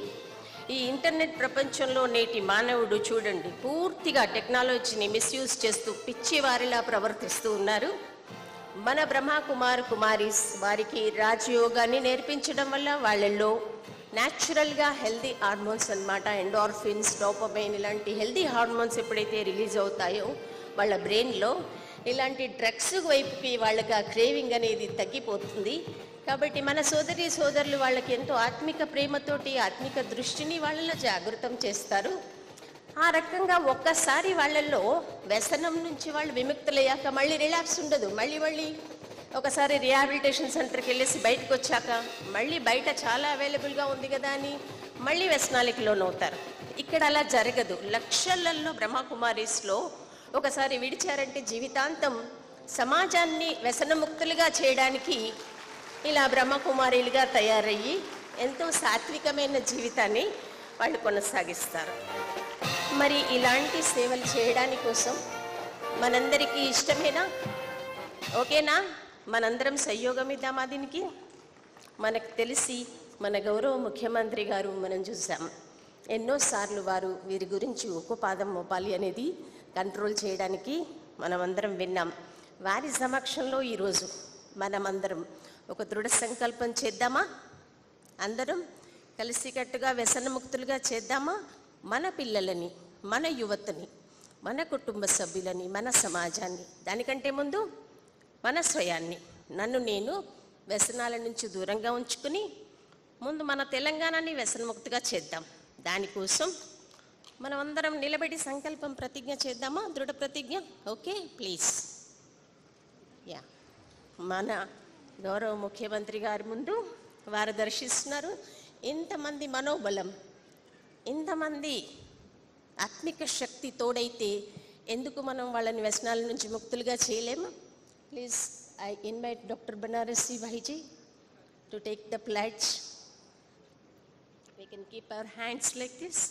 ఈ ఇంటర్నెట్ ప్రపంచంలో నేటి మానవుడు చూడండి పూర్తిగా టెక్నాలజీని మిస్యూజ్ చేస్తూ పిచ్చివారిలా ప్రవర్తిస్తూ ఉన్నారు. మన కుమారీస్ వారికి రాజయోగాన్ని నేర్పించడం వల్ల వాళ్ళల్లో న్యాచురల్గా హెల్దీ హార్మోన్స్ అన్నమాట, ఎండార్ఫిన్స్, డోపమైన్ ఇలాంటి హెల్దీ హార్మోన్స్ ఎప్పుడైతే రిలీజ్ అవుతాయో వాళ్ళ బ్రెయిన్లో ఇలాంటి డ్రగ్స్ వైపుకి వాళ్ళకి ఆ క్రేవింగ్ అనేది తగ్గిపోతుంది. కాబట్టి మన సోదరులు వాళ్ళకి ఎంతో ఆత్మిక ప్రేమతోటి ఆత్మిక దృష్టిని వాళ్ళలో జాగృతం చేస్తారు. ఆ రకంగా ఒక్కసారి వాళ్ళల్లో వ్యసనం నుంచి వాళ్ళు విముక్తులయ్యాక మళ్ళీ రిలాక్స్ ఉండదు. మళ్ళీ ఒకసారి రిహాబిలిటేషన్ సెంటర్కి వెళ్ళేసి బయటకు వచ్చాక మళ్ళీ బయట చాలా అవైలబుల్గా ఉంది కదా అని మళ్ళీ వ్యసనాలకి లోనవుతారు. ఇక్కడ అలా జరగదు. లక్షలలో బ్రహ్మకుమారీస్లో ఒకసారి విడిచారంటే జీవితాంతం సమాజాన్ని వ్యసనముక్తులుగా చేయడానికి ఇలా బ్రహ్మకుమారీలుగా తయారయ్యి ఎంతో సాత్వికమైన జీవితాన్ని వాళ్ళు కొనసాగిస్తారు. మరి ఇలాంటి సేవలు చేయడానికి కోసం మనందరికీ ఇష్టమేనా? ఓకేనా? మనందరం సహయోగం ఇద్దామా దీనికి? మనకు తెలిసి మన గౌరవ ముఖ్యమంత్రి గారు మనం చూసాం ఎన్నోసార్లు వారు వీరి గురించి ఉక్కుపాదం మోపాలి అనేది కంట్రోల్ చేయడానికి మనమందరం విన్నాం. వారి సమక్షంలో ఈరోజు మనమందరం ఒక దృఢ సంకల్పం చేద్దామా? అందరం కలిసికట్టుగా వ్యసనముక్తులుగా చేద్దామా? మన పిల్లలని, మన యువతని, మన కుటుంబ సభ్యులని, మన సమాజాన్ని, దానికంటే ముందు మన స్వయాన్ని, నన్ను నేను వ్యసనాల నుంచి దూరంగా ఉంచుకుని ముందు మన తెలంగాణని వ్యసనముక్తిగా చేద్దాం. దానికోసం మనం అందరం నిలబడి సంకల్పం ప్రతిజ్ఞ చేద్దామా? దృఢ ప్రతిజ్ఞ. Okay, please. యా, మన గౌరవ ముఖ్యమంత్రి గారి ముందు వారు దర్శిస్తున్నారు. ఇంతమంది మనోబలం, ఇంతమంది ఆత్మిక శక్తి తోడైతే ఎందుకు మనం వాళ్ళని వ్యసనాల నుంచి ముక్తులుగా చేయలేము? Please, I invite doctor Banarasi Bhaiji to take the pledge. We can keep our hands like this.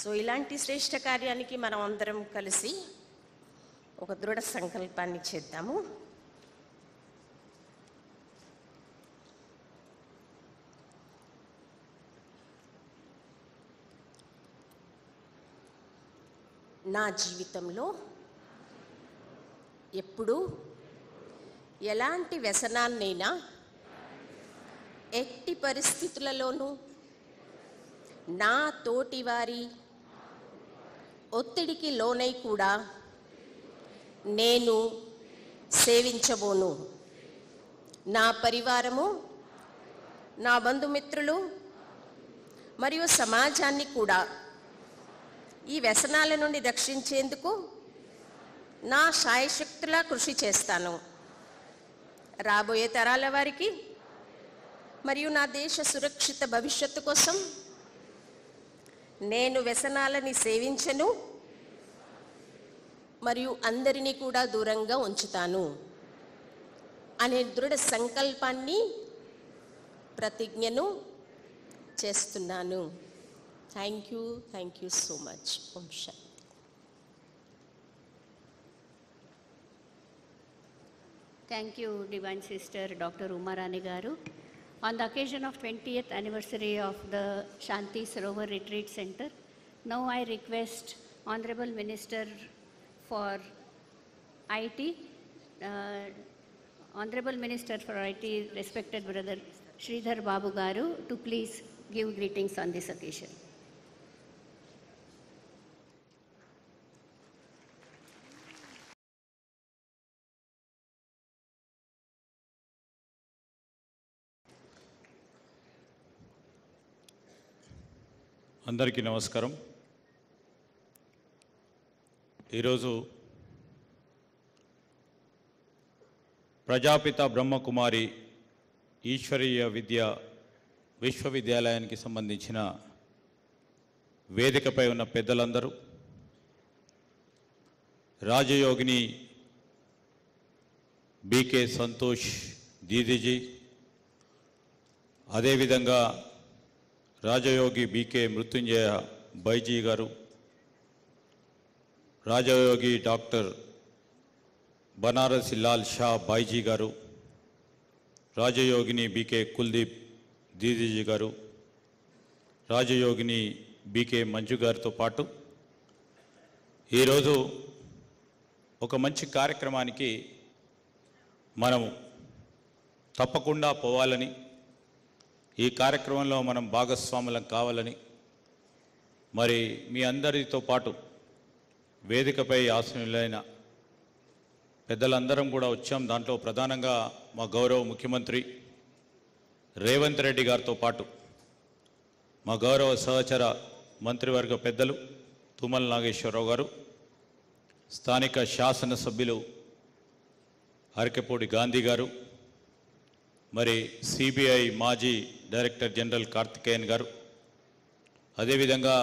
So ఇలాంటి శ్రేష్ఠ కార్యానికి మనం అందరం కలిసి ఒక దృఢ సంకల్పాన్ని చేద్దాము. నా జీవితంలో ఎప్పుడు ఎలాంటి వ్యసనాన్నైనా ఎట్టి పరిస్థితులలోనూ నా తోటివారి ఒత్తిడికి లోనై కూడా నేను సేవించబోను. నా పరివారము, నా బంధుమిత్రులు మరియు సమాజాన్ని కూడా ఈ వ్యసనాల నుండి రక్షించేందుకు నా శాయశక్తులా కృషి చేస్తాను. రాబోయే తరాల వారికి మరియు నా దేశ సురక్షిత భవిష్యత్తు కోసం నేను వ్యసనాలని సేవించను మరియు అందరినీ కూడా దూరంగా ఉంచుతాను అనే దృఢ సంకల్పాన్ని, ప్రతిజ్ఞను చేస్తున్నాను. Thank you so much. ఓం శాంతి.
Thank you, Divine Sister Dr. Uma Rani Garu. On the occasion of 20th anniversary of the Shanti Sarovar Retreat Center, now I request Honorable Minister for IT, Honorable Minister for IT, respected brother Sridhar Babu Garu, to please give greetings on this occasion.
అందరికీ నమస్కారం. ఈరోజు ప్రజాపిత బ్రహ్మకుమారి ఈశ్వరీయ విశ్వవిద్యాలయానికి సంబంధించిన వేదికపై ఉన్న పెద్దలందరూ, Rajayogini BK Santosh Didiji, అదేవిధంగా రాజయోగి బీకే మృత్యుంజయ బైజీ గారు, రాజయోగి డాక్టర్ బనారసి లాల్ షా బాయిజీ గారు, రాజయోగిని బీకే కుల్దీప్ దీదీజీ గారు, రాజయోగిని బీకే మంజు గారితో పాటు ఈరోజు ఒక మంచి కార్యక్రమానికి మనం తప్పకుండా పోవాలని, ఈ కార్యక్రమంలో మనం భాగస్వాములం కావాలని, మరి మీ అందరితో పాటు వేదికపై ఆసీనులైన పెద్దలందరం కూడా వచ్చాం. దాంట్లో ప్రధానంగా మా గౌరవ ముఖ్యమంత్రి రేవంత్ రెడ్డి గారితో పాటు మా గౌరవ సహచర మంత్రివర్గ పెద్దలు తుమ్మల నాగేశ్వరరావు గారు, స్థానిక శాసనసభ్యులు అరకెపూడి గాంధీ గారు, మరి సిబిఐ మాజీ డైరెక్టర్ జనరల్ కార్తికేయన్ గారు, అదేవిధంగా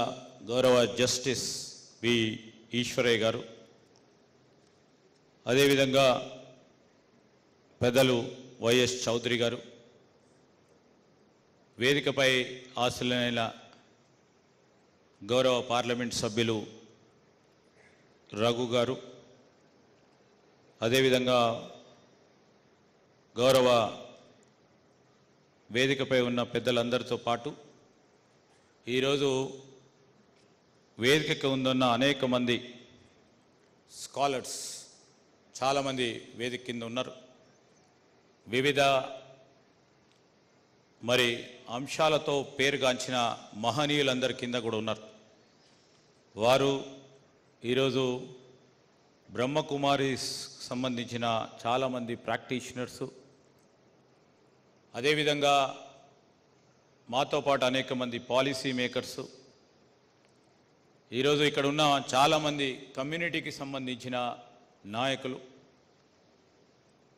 గౌరవ జస్టిస్ వి ఈశ్వరయ్య గారు, అదేవిధంగా పెద్దలు వైఎస్ చౌదరి గారు, వేదికపై ఆశలైన గౌరవ పార్లమెంట్ సభ్యులు రఘు గారు, అదేవిధంగా గౌరవ వేదికపై ఉన్న పెద్దలందరితో పాటు ఈరోజు వేదికకు ఉందన్న అనేక మంది స్కాలర్స్ చాలామంది వేదిక కింద ఉన్నారు. వివిధ మరి అంశాలతో పేరుగాంచిన మహనీయులందరి కింద కూడా ఉన్నారు. వారు ఈరోజు బ్రహ్మకుమారి సంబంధించిన చాలామంది ప్రాక్టీషనర్సు, అదేవిధంగా మాతో పాటు అనేక మంది పాలసీ మేకర్సు, ఈరోజు ఇక్కడ ఉన్న చాలామంది కమ్యూనిటీకి సంబంధించిన నాయకులు,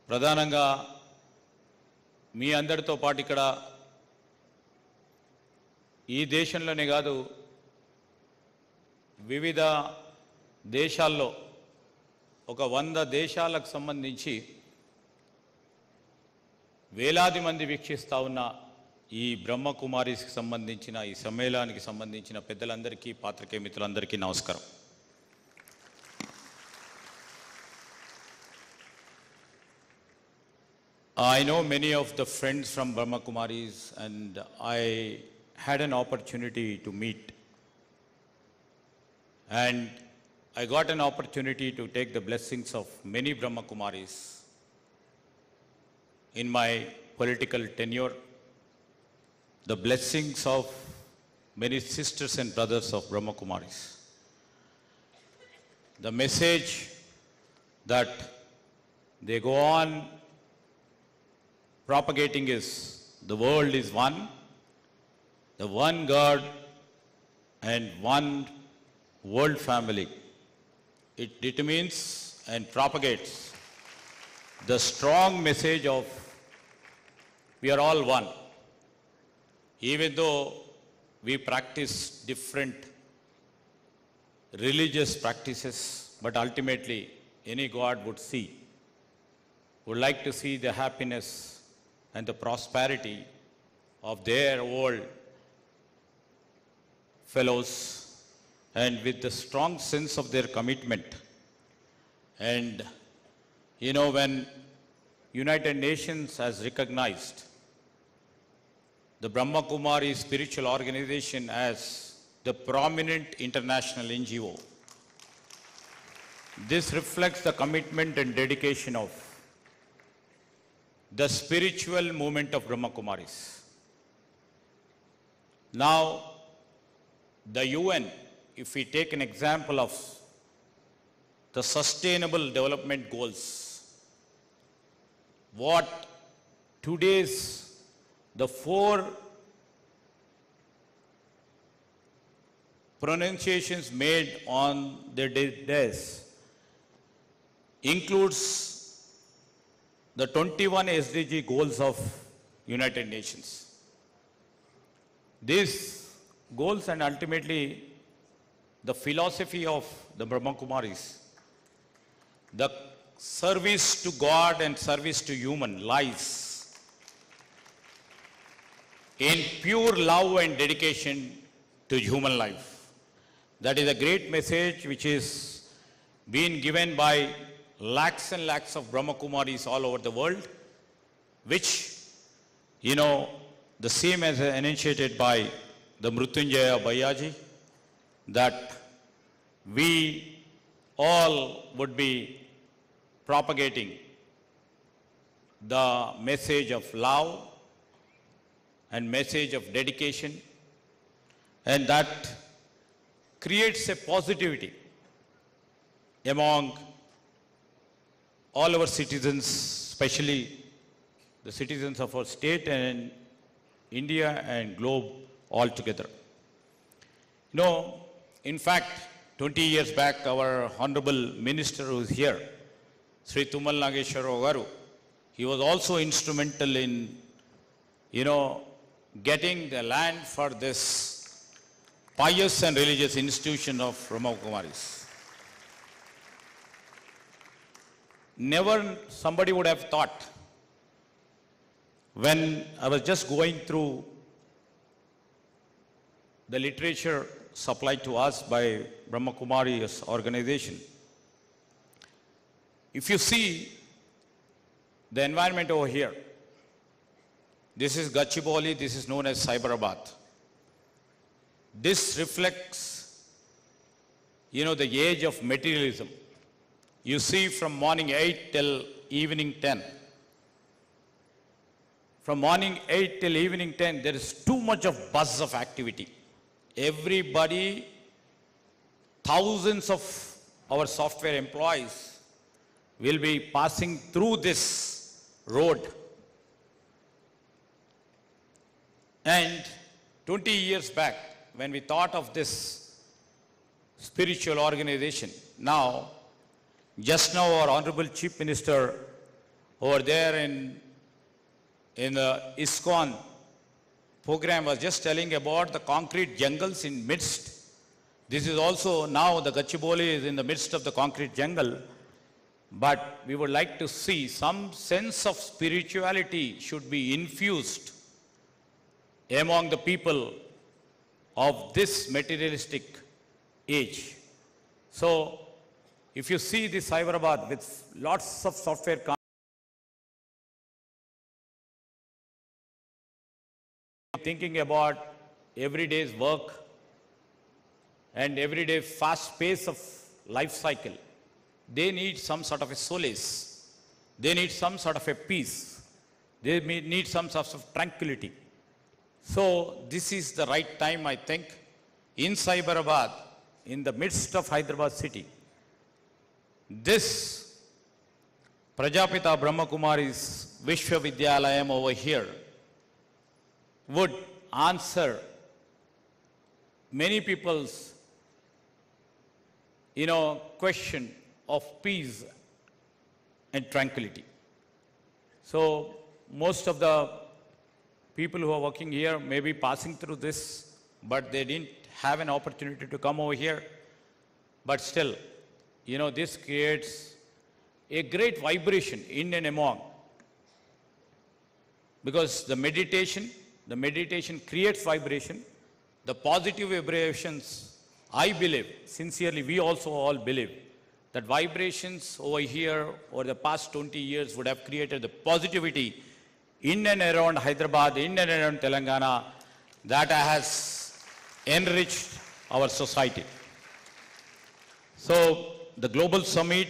ప్రధానంగా మీ అందరితో పాటు ఇక్కడ ఈ దేశంలోనే కాదు వివిధ దేశాల్లో ఒక 100 దేశాలకు సంబంధించి వేలాది మంది వీక్షిస్తూ ఉన్న ఈ బ్రహ్మకుమారికి సంబంధించిన ఈ సమ్మేళనానికి సంబంధించిన పెద్దలందరికీ, పాత్రికేయ మిత్రులందరికీ నమస్కారం. I know many of the friends from Brahma Kumaris, and I had an opportunity to meet. And I got an opportunity to take the blessings of many Brahma Kumaris in my political tenure, the blessings of many sisters and brothers of Brahma Kumaris. The message that they go on propagating is the world is one, the one God and one world family. It determines and propagates the strong message of we are all one. Even though we practice different religious practices, but ultimately any God would like to see the happiness and the prosperity of their old fellows, and with the strong sense of their commitment. And you know, when United Nations has recognized the Brahma Kumari spiritual organization as the prominent international NGO, this reflects the commitment and dedication of the spiritual movement of Brahma Kumaris. Now, the UN, if we take an example of the Sustainable Development Goals, what today's the 4 pronunciations made on their days includes the 21 SDG goals of United Nations. These goals and ultimately the philosophy of the Brahma Kumaris, the service to God and service to human lies in pure love and dedication to human life. That is a great message which is being given by lakhs and lakhs of Brahma Kumaris all over the world, which, the same as initiated by the Mrutyunjaya Bayaji, that we all would be propagating the message of love and message of dedication, and that creates a positivity among all our citizens, especially the citizens of our state and India and globe altogether. In fact, 20 years back, our Honorable Minister who is here, Sri Tumal Nageshwara Garu, he was also instrumental in, getting the land for this pious and religious institution of Brahma Kumaris. Never somebody would have thought, when I was just going through the literature supplied to us by Brahma Kumari's organization, if you see the environment over here, this is Gachibowli, this is known as Cyberabad. This reflects, the age of materialism. You see from morning 8 till evening 10. From morning 8 till evening 10, there is too much of buzz of activity. Everybody, thousands of our software employees will be passing through this road. And 20 years back, when we thought of this spiritual organization, just now our Honorable Chief Minister over there in the ISKCON program was just telling about the concrete jungles in midst. This is also now the Gachibowli is in the midst of the concrete jungle. But we would like to see some sense of spirituality should be infused among the people of this materialistic age. So, if you see this Cyberabad with lots of software thinking about everyday's work and everyday fast pace of life cycle, they need some sort of a solace. They need some sort of a peace. They need some sort of tranquility. So this is the right time, I think, in Cyberabad, in the midst of Hyderabad city. This Prajapita Brahma Kumari's Vishwavidyalayam over here would answer many people's, question of peace and tranquility. So most of the people who are working here may be passing through this, but they didn't have an opportunity to come over here. But still, this creates a great vibration in and among. Because the meditation creates vibration. The positive vibrations, I believe, sincerely, we also all believe, that vibrations over here over the past 20 years would have created the positivity in and around Hyderabad, in and around Telangana, that has enriched our society. So the global summit,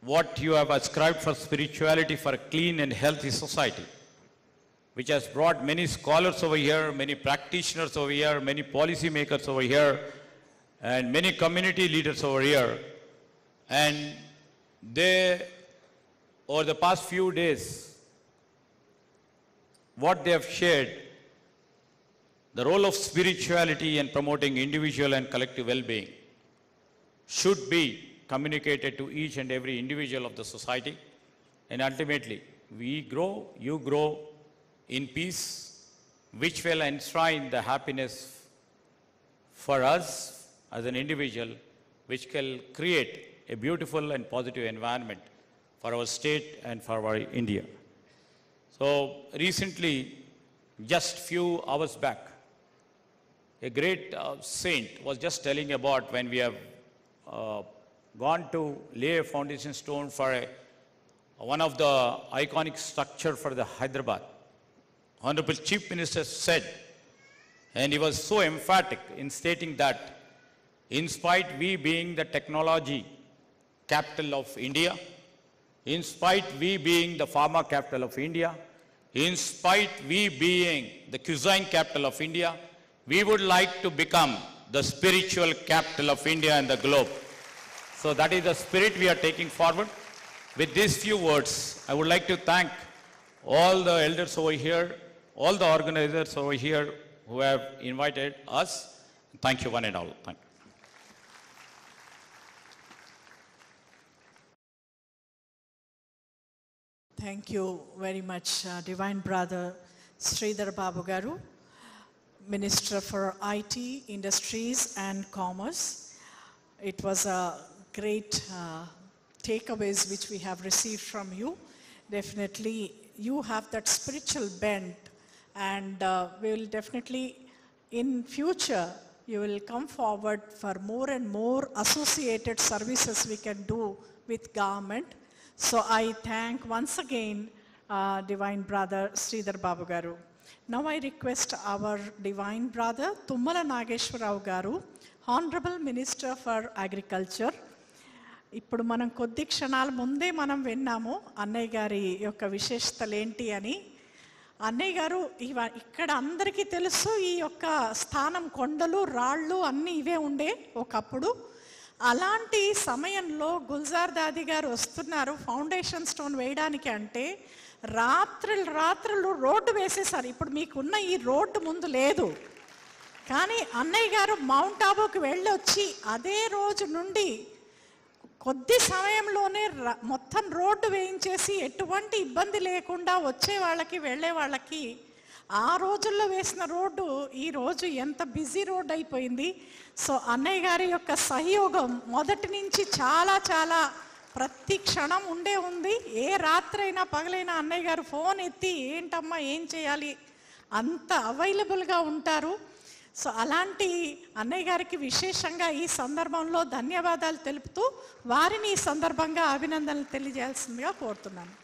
what you have ascribed for spirituality for a clean and healthy society, which has brought many scholars over here, many practitioners over here, many policy makers over here, and many community leaders over here. And they, over the past few days, what they have shared, the role of spirituality in promoting individual and collective well-being should be communicated to each and every individual of the society. and ultimately we grow, you grow in peace, which will enshrine the happiness for us as an individual, which can create a beautiful and positive environment for our state and for our India. So recently, just few hours back, a great saint was just telling about when we have gone to lay a foundation stone for one of the iconic structure for the Hyderabad. Honorable Chief Minister said, and he was so emphatic in stating that in spite we being the technology capital of India, in spite we being the pharma capital of India, in spite we being the cuisine capital of India, we would like to become the spiritual capital of India and the globe. So that is the spirit we are taking forward. With these few words, I would like to thank all the elders over here, all the organizers over here who have invited us. Thank you one and all. Thank you.
Thank you very much, Divine Brother Sridhar Babu Garu, Minister for IT, Industries and Commerce. It was a great takeaways which we have received from you. Definitely you have that spiritual bent, and we will definitely in future you will come forward for more and more associated services we can do with government. So I thank once again Divine Brother Sridhar Babu Garu. Now I request our Divine Brother Tummala Nageshwarao Garu, Honorable Minister for Agriculture. ఇప్పుడు మనం కొద్ది క్షణాల ముందే మనం విన్నాము అన్నయ్య గారి యొక్క విశేషతలు ఏంటి అని. అన్నయ్య గారు ఇక్కడ అందరికీ తెలుసు ఈ యొక్క స్థానం కొండలు రాళ్ళు అన్నీ ఇవే ఉండే ఒకప్పుడు. అలాంటి సమయంలో గుల్జార్ దాది గారు వస్తున్నారు ఫౌండేషన్ స్టోన్ వేయడానికి అంటే రాత్రులు రోడ్డు వేసేసారు. ఇప్పుడు మీకున్న ఈ రోడ్డు ముందు లేదు, కానీ అన్నయ్య గారు మౌంట్ ఆబూకి వెళ్ళొచ్చి అదే రోజు నుండి కొద్ది సమయంలోనే మొత్తం రోడ్డు వేయించేసి ఎటువంటి ఇబ్బంది లేకుండా వచ్చే వాళ్ళకి వెళ్ళే వాళ్ళకి ఆ రోజుల్లో వేసిన రోడ్డు ఈ రోజు ఎంత బిజీ రోడ్డు అయిపోయింది. సో అన్నయ్య గారి యొక్క సహయోగం మొదటి నుంచి చాలా చాలా ప్రతి క్షణం ఉంది. ఏ రాత్రైనా పగలైనా అన్నయ్య గారు ఫోన్ ఎత్తి ఏంటమ్మా ఏం చేయాలి అంత అవైలబుల్గా ఉంటారు. సో అలాంటి అన్నయ్య గారికి విశేషంగా ఈ సందర్భంలో ధన్యవాదాలు తెలుపుతూ వారిని ఈ సందర్భంగా అభినందనలు తెలియజేయాల్సిందిగా కోరుతున్నాను.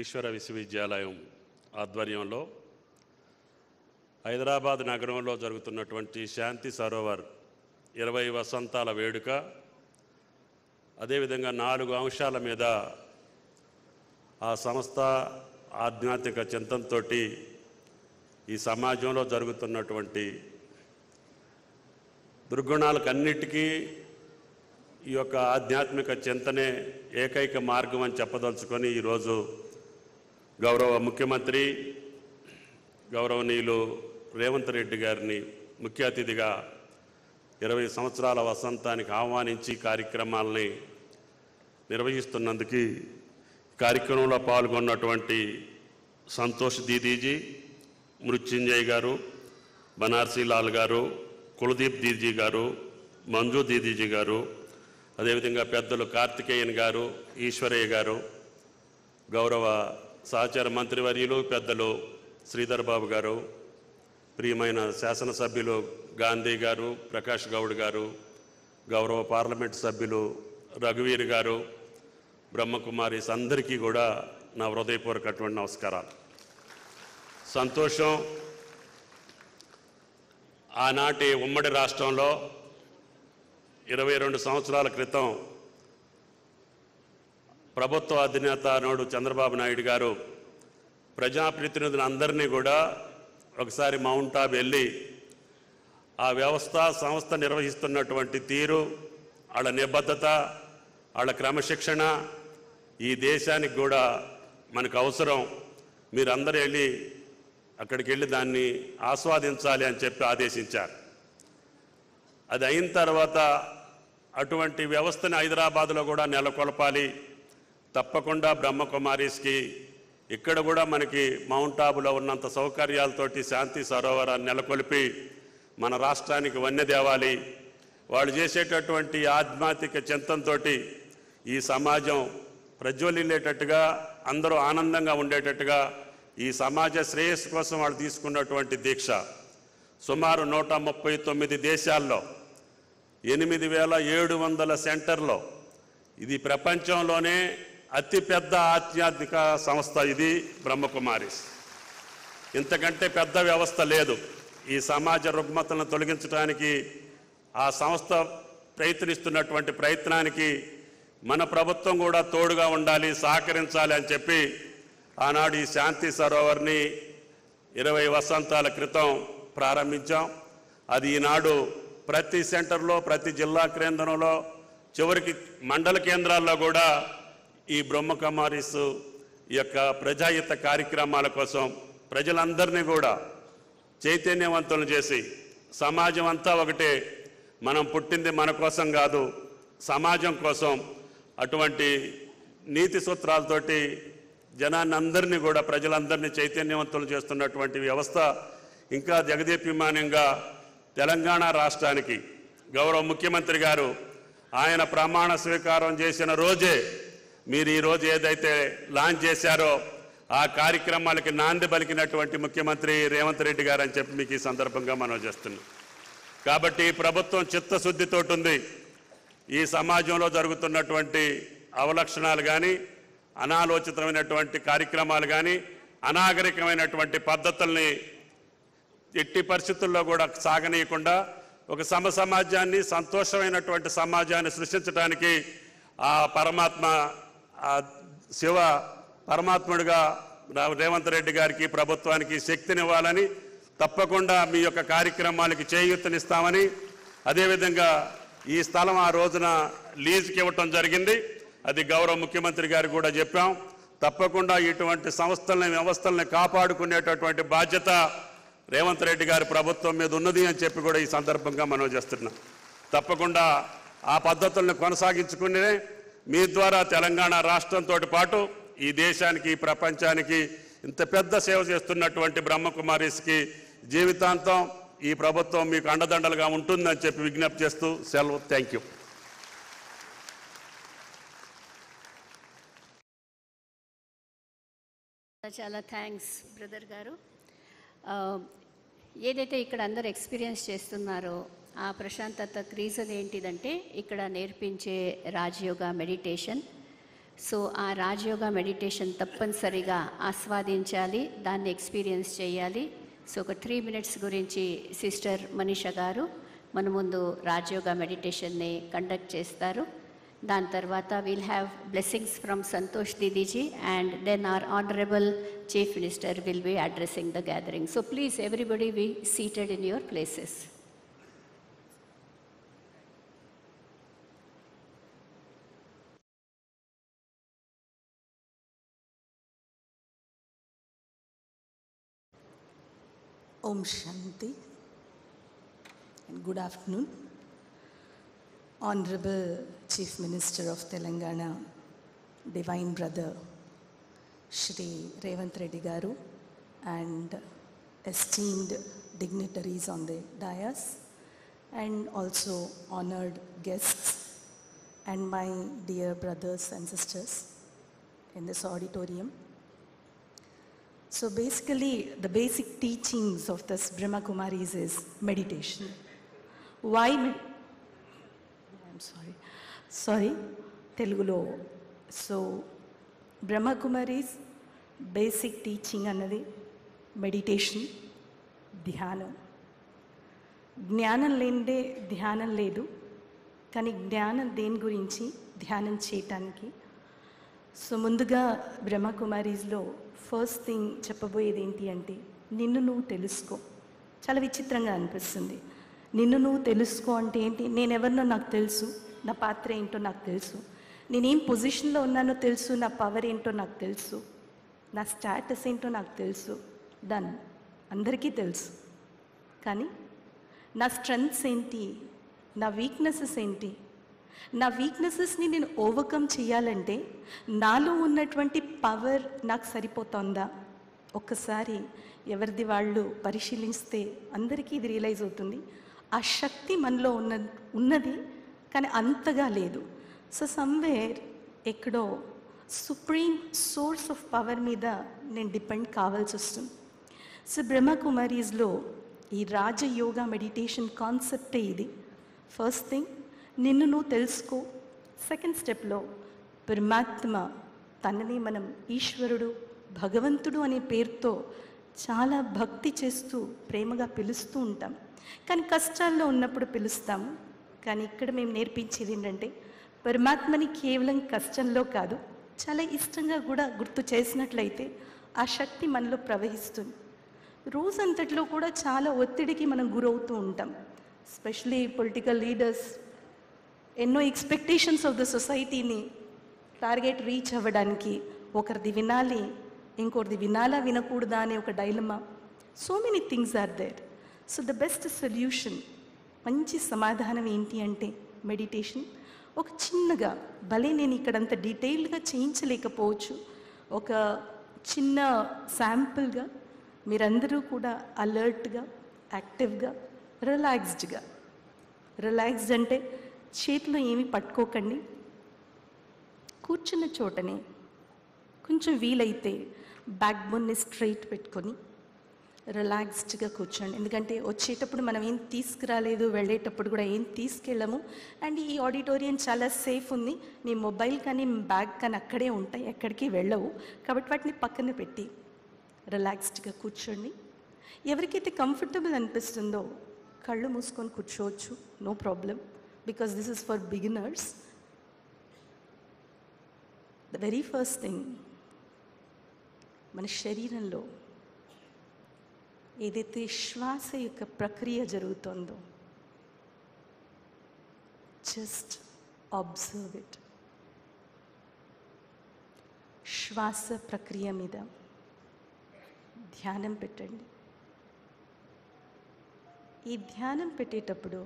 ఈశ్వర విశ్వవిద్యాలయం ఆధ్వర్యంలో హైదరాబాద్ నగరంలో జరుగుతున్నటువంటి శాంతి సరోవర్ 20 వసంతాల వేడుక, అదేవిధంగా 4 అంశాల మీద ఆ సంస్థ ఆధ్యాత్మిక చింతనతో ఈ సమాజంలో జరుగుతున్నటువంటి దుర్గుణాలకన్నిటికీ ఈ యొక్క ఆధ్యాత్మిక చింతనే ఏకైక మార్గం అని చెప్పదలుచుకొని ఈరోజు గౌరవ ముఖ్యమంత్రి గౌరవనీయులు రేవంత్ రెడ్డి గారిని ముఖ్య అతిథిగా 20 సంవత్సరాల వసంతానికి ఆహ్వానించి కార్యక్రమాలని నిర్వహిస్తున్నందుకు కార్యక్రమంలో పాల్గొన్నటువంటి సంతోష్ దీదీజీ, మృత్యుంజయ్ గారు, బనార్సీ లాల్ గారు, కులదీప్ దీదీ గారు, మంజు దీదీజీ గారు, అదేవిధంగా పెద్దలు కార్తికేయన్ గారు, ఈశ్వరయ్య గారు, గౌరవ సహచార మంత్రివర్యులు పెద్దలు శ్రీధర్ బాబు గారు, ప్రియమైన శాసనసభ్యులు గాంధీ గారు, ప్రకాష్ గౌడ్ గారు, గౌరవ పార్లమెంట్ సభ్యులు రఘువీర్ గారు, బ్రహ్మకుమారీస్ అందరికీ కూడా నా హృదయపూర్వకటువంటి నమస్కారాలు. సంతోషం, ఆనాటి ఉమ్మడి రాష్ట్రంలో 22 సంవత్సరాల క్రితం ప్రభుత్వ అధినేత నాడు చంద్రబాబు నాయుడు గారు ప్రజాప్రతినిధులందరినీ కూడా ఒకసారి మౌంట్ ఆబూ వెళ్ళి ఆ సంస్థ నిర్వహిస్తున్నటువంటి తీరు, వాళ్ళ నిబద్ధత, వాళ్ళ క్రమశిక్షణ ఈ దేశానికి కూడా మనకు అవసరం. మీరందరూ వెళ్ళి అక్కడికి వెళ్ళి దాన్ని ఆస్వాదించాలి అని చెప్పి ఆదేశించారు. అది అయిన తర్వాత అటువంటి వ్యవస్థని హైదరాబాద్లో కూడా నెలకొల్పాలి, తప్పకుండా బ్రహ్మకుమారీస్కి ఇక్కడ కూడా మనకి మౌంట్ ఆబులో ఉన్నంత సౌకర్యాలతోటి శాంతి సరోవరాన్ని నెలకొల్పి మన రాష్ట్రానికి వన్నె తేవాలి. వాళ్ళు చేసేటటువంటి ఆధ్యాత్మిక చింతనతో ఈ సమాజం ప్రజ్వలిల్లేటట్టుగా, అందరూ ఆనందంగా ఉండేటట్టుగా ఈ సమాజ శ్రేయస్సు కోసం వాళ్ళు తీసుకున్నటువంటి దీక్ష సుమారు 139 దేశాల్లో 8700 సెంటర్లో, ఇది ప్రపంచంలోనే అతిపెద్ద ఆధ్యాత్మిక సంస్థ ఇది బ్రహ్మకుమారీస్. ఇంతకంటే పెద్ద వ్యవస్థ లేదు. ఈ సమాజ రుగ్మతలను తొలగించడానికి ఆ సంస్థ ప్రయత్నిస్తున్నటువంటి ప్రయత్నానికి మన ప్రభుత్వం కూడా తోడుగా ఉండాలి, సహకరించాలి అని చెప్పి ఆనాడు ఈ శాంతి సరోవర్ని 20 వసంతాల క్రితం ప్రారంభించాం. అది ఈనాడు ప్రతి సెంటర్లో, ప్రతి జిల్లా కేంద్రంలో, చివరికి మండల కేంద్రాల్లో కూడా ఈ బ్రహ్మకుమారీస్ యొక్క ప్రజాహిత కార్యక్రమాల కోసం ప్రజలందరినీ కూడా చైతన్యవంతులను చేసి, సమాజం అంతా ఒకటే, మనం పుట్టింది మన కోసం కాదు సమాజం కోసం, అటువంటి నీతి సూత్రాలతోటి జనాన్ని అందరినీ కూడా, ప్రజలందరినీ చైతన్యవంతులు చేస్తున్నటువంటి వ్యవస్థ ఇంకా జగదీప్యమానంగా తెలంగాణ రాష్ట్రానికి గౌరవ ముఖ్యమంత్రి గారు ఆయన ప్రమాణ స్వీకారం చేసిన రోజే మీరు ఈరోజు ఏదైతే లాంచ్ చేశారో ఆ కార్యక్రమాలకి నాంది పలికినటువంటి ముఖ్యమంత్రి రేవంత్ రెడ్డి గారు అని చెప్పి మీకు ఈ సందర్భంగా మనం చేస్తున్నాం. కాబట్టి ప్రభుత్వం చిత్తశుద్ధితో ఉంది. ఈ సమాజంలో జరుగుతున్నటువంటి అవలక్షణాలు కానీ, అనాలోచితమైనటువంటి కార్యక్రమాలు కానీ, అనాగరికమైనటువంటి పద్ధతుల్ని ఎట్టి పరిస్థితుల్లో కూడా సాగనీయకుండా ఒక సమాజాన్ని, సంతోషమైనటువంటి సమాజాన్ని సృష్టించడానికి ఆ పరమాత్మ, ఆ శివ పరమాత్ముడిగా రేవంత్ రెడ్డి గారికి, ప్రభుత్వానికి శక్తినివ్వాలని, తప్పకుండా మీ యొక్క కార్యక్రమాలకి చేయూతనిస్తామని, అదేవిధంగా ఈ స్థలం ఆ రోజున లీజుకి ఇవ్వటం జరిగింది. అది గౌరవ ముఖ్యమంత్రి గారికి కూడా చెప్పాం. తప్పకుండా ఇటువంటి సంస్థలని, వ్యవస్థల్ని కాపాడుకునేటటువంటి బాధ్యత రేవంత్ రెడ్డి గారి ప్రభుత్వం మీద ఉన్నది అని చెప్పి కూడా ఈ సందర్భంగా మనం చేస్తున్నాం. తప్పకుండా ఆ పద్ధతులను కొనసాగించుకునే మీ ద్వారా తెలంగాణ రాష్ట్రంతో పాటు ఈ దేశానికి, ఈ ప్రపంచానికి ఇంత పెద్ద సేవ చేస్తున్నటువంటి బ్రహ్మకుమారీస్కి జీవితాంతం ఈ ప్రభుత్వం మీకు అండదండలుగా ఉంటుందని చెప్పి విజ్ఞప్తి చేస్తూ సెలవు. Thank you.
చాలా థ్యాంక్స్ బ్రదర్ గారు. ఏదైతే ఇక్కడ అందరు ఎక్స్పీరియన్స్ చేస్తున్నారో ఆ ప్రశాంతతకు రీజన్ ఏంటిదంటే ఇక్కడ నేర్పించే రాజయోగా మెడిటేషన్. సో ఆ రాజయోగా మెడిటేషన్ తప్పనిసరిగా ఆస్వాదించాలి, దాన్ని ఎక్స్పీరియన్స్ చేయాలి. సో ఒక 3 minutes గురించి సిస్టర్ మనీషా గారు మన ముందు రాజయోగా మెడిటేషన్ని కండక్ట్ చేస్తారు. దాని తర్వాత we'll have blessings from Santosh Didiji and then our Honorable Chief Minister will be addressing the gathering. So please everybody be seated in your places.
Om Shanti and good afternoon. Honorable Chief Minister of Telangana, Divine Brother Shri Revanth Reddy Garu, and esteemed dignitaries on the dais, and also honored guests and my dear brothers and sisters in this auditorium. So basically, the basic teachings of this Brahma Kumaris is meditation. Why? I'm sorry, Telugulo. So Brahma Kumaris basic teaching anadi meditation, dhyanam. జ్ఞానం లేనిదే ధ్యానం లేదు, కానీ జ్ఞానం దేని గురించి ధ్యానం చేయటానికి. సో ముందుగా బ్రహ్మకుమారీస్లో ఫస్ట్ థింగ్ చెప్పబోయేది ఏంటి అంటే నిన్ను నువ్వు తెలుసుకో. చాలా విచిత్రంగా అనిపిస్తుంది. నిన్ను నువ్వు తెలుసుకో అంటే ఏంటి? నేనెవరినో నాకు తెలుసు, నా పాత్ర ఏంటో నాకు తెలుసు, నేనేం పొజిషన్లో ఉన్నానో తెలుసు, నా పవర్ ఏంటో నాకు తెలుసు, నా స్టేటస్ ఏంటో నాకు తెలుసు. డన్. అందరికీ తెలుసు. కానీ నా స్ట్రెంగ్త్స్ ఏంటి, నా వీక్నెసెస్ ఏంటి, నా వీక్నెసెస్ని నేను ఓవర్కమ్ చేయాలంటే నాలో ఉన్నటువంటి పవర్ నాకు సరిపోతుందా? ఒక్కసారి ఎవరిది వాళ్ళు పరిశీలిస్తే అందరికీ ఇది రియలైజ్ అవుతుంది. ఆ శక్తి మనలో ఉన్నది కానీ అంతగా లేదు. సో సమ్వేర్ ఎక్కడో సుప్రీం సోర్స్ ఆఫ్ పవర్ మీద నేను డిపెండ్ కావాల్సి వస్తుంది. సో బ్రహ్మకుమారీస్లో ఈ రాజయోగా మెడిటేషన్ కాన్సెప్టే ఇది. ఫస్ట్ థింగ్, నిన్ను నువ్వు తెలుసుకో. సెకండ్ స్టెప్లో పరమాత్మ, తనని మనం ఈశ్వరుడు, భగవంతుడు అనే పేరుతో చాలా భక్తి చేస్తూ ప్రేమగా పిలుస్తూ ఉంటాం. కానీ కష్టాల్లో ఉన్నప్పుడు పిలుస్తాము. కానీ ఇక్కడ మేము నేర్పించేది ఏంటంటే పరమాత్మని కేవలం కష్టంలో కాదు, చాలా ఇష్టంగా కూడా గుర్తు చేసినట్లయితే ఆ శక్తి మనలో ప్రవహిస్తుంది. రోజంతట్లో కూడా చాలా ఒత్తిడికి మనం గురవుతూ ఉంటాం. ఎస్పెషలీ పొలిటికల్ లీడర్స్ ఎన్నో ఎక్స్పెక్టేషన్స్ ఆఫ్ ద సొసైటీని టార్గెట్ రీచ్ అవ్వడానికి ఒకరిది వినాలి, ఇంకొకరిది వినాలా వినకూడదా అనే ఒక dilemma. So many things are there. So the best solution, మంచి సమాధానం ఏంటి అంటే మెడిటేషన్. ఒక చిన్నగా, భలే నేను ఇక్కడంత డీటెయిల్డ్గా చేయించలేకపోవచ్చు, ఒక చిన్న శాంపుల్గా మీరందరూ కూడా అలర్ట్గా, యాక్టివ్గా, రిలాక్స్డ్ అంటే చేతిలో ఏమీ పట్టుకోకండి. కూర్చున్న చోటనే కొంచెం వీలైతే బ్యాక్ బోన్ని స్ట్రైట్ పెట్టుకొని రిలాక్స్డ్గా కూర్చోండి. ఎందుకంటే వచ్చేటప్పుడు మనం ఏం తీసుకురాలేదు, వెళ్ళేటప్పుడు కూడా ఏం తీసుకెళ్ళము. అండ్ ఈ ఆడిటోరియం చాలా సేఫ్ ఉంది. మీ మొబైల్ కానీ బ్యాగ్ కానీ అక్కడే ఉంటాయి, ఎక్కడికి వెళ్ళవు. కాబట్టి వాటిని పక్కన పెట్టి రిలాక్స్డ్గా కూర్చోండి. ఎవరికైతే కంఫర్టబుల్ అనిపిస్తుందో కళ్ళు మూసుకొని కూర్చోవచ్చు, no problem, because this is for beginners. The very first thing, మన శరీరంలో ఏదైతే శ్వాస యొక్క ప్రక్రియ జరుగుతుందో జస్ట్ అబ్జర్వ్ ఇట్. శ్వాస ప్రక్రియ మీద ధ్యానం పెట్టండి. ఈ ధ్యానం పెట్టేటప్పుడు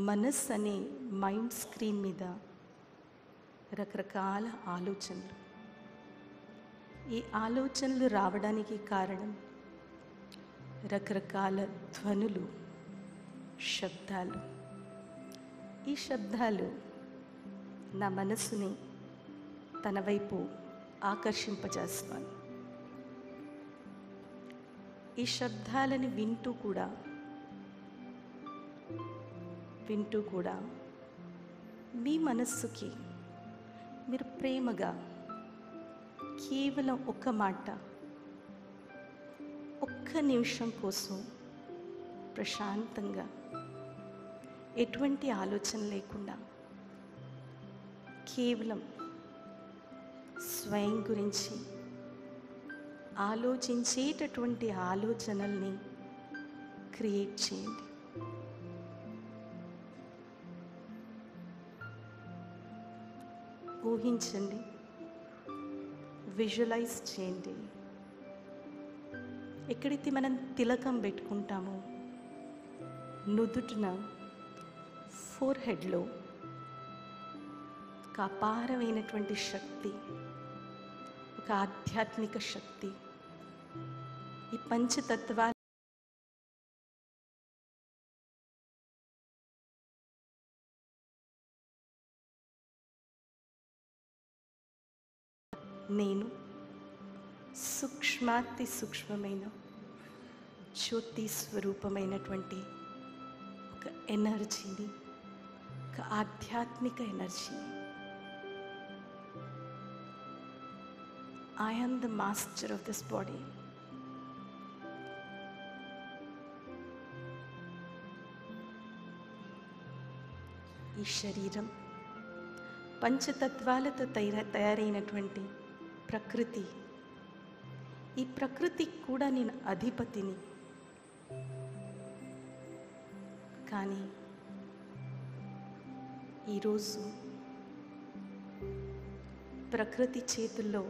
మనస్సు అనే మైండ్ స్క్రీన్ మీద రకరకాల ఆలోచనలు, ఈ ఆలోచనలు రావడానికి కారణం రకరకాల ధ్వనులు, శబ్దాలు. ఈ శబ్దాలు నా మనస్సుని తన వైపు ఆకర్షింపజేస్తాను. ఈ శబ్దాలని వింటూ కూడా మీ మనస్సుకి మీరు ప్రేమగా కేవలం ఒక్క మాట, ఒక్క నిమిషం కోసం ప్రశాంతంగా, ఎటువంటి ఆలోచన లేకుండా కేవలం స్వయం గురించి ఆలోచించేటటువంటి ఆలోచనల్ని క్రియేట్ చేయండి. ఊహించండి, విజువలైజ్ చేయండి. ఎక్కడైతే మనం తిలకం పెట్టుకుంటామో నుదుటిన, ఫోర్హెడ్లో ఒక అపారమైనటువంటి శక్తి, ఒక ఆధ్యాత్మిక శక్తి, ఈ పంచతత్వాలు నేను సూక్ష్మాతి సూక్ష్మమైన జ్యోతి స్వరూపమైనటువంటి ఒక ఎనర్జీని, ఒక ఆధ్యాత్మిక ఎనర్జీని, I am the master of this body. ఈ శరీరం పంచతత్వాలతో తయారైనటువంటి ప్రకృతి. ఈ ప్రకృతికి కూడా నేను అధిపతిని. కానీ ఈరోజు ప్రకృతి చేతుల్లో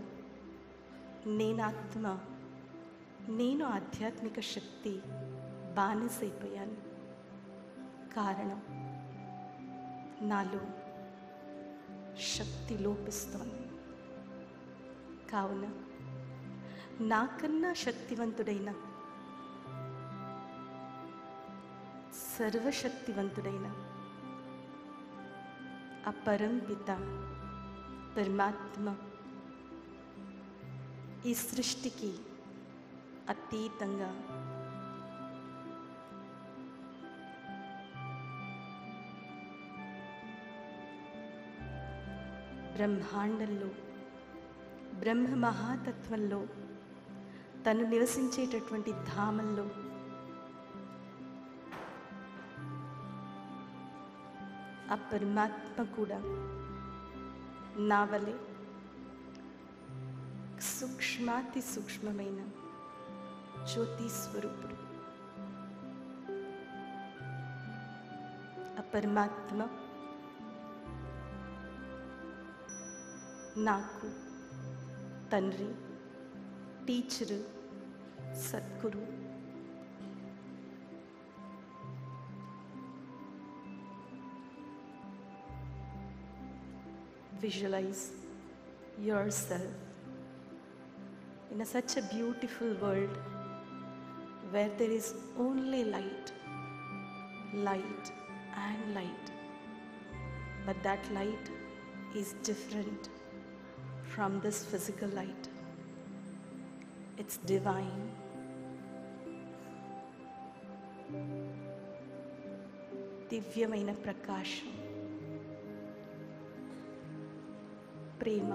నేనాత్మ నేను ఆధ్యాత్మిక శక్తి బానిసైపోయాను. కారణం, నాలో శక్తి లోపిస్తోంది. కావున నాకన్నా శక్తివంతుడైన, సర్వశక్తివంతుడైన ఆ పరంపిత పరమాత్మ ఈ సృష్టికి అతీతంగా బ్రహ్మాండంలో, బ్రహ్మ మహాతత్వంలో, తను నివసించేటటువంటి ధామంలో ఆ పరమాత్మ కూడా నా వలె సూక్ష్మాతి సూక్ష్మమైన జ్యోతి స్వరూపుడు. ఆ పరమాత్మ నాకు తండ్రి, టీచరు, సద్గురు. Visualize yourself in such a beautiful world where there is only light, light and light. But that light is different from this physical light. It's divine. దివ్యమైన ప్రకాశం, ప్రేమ,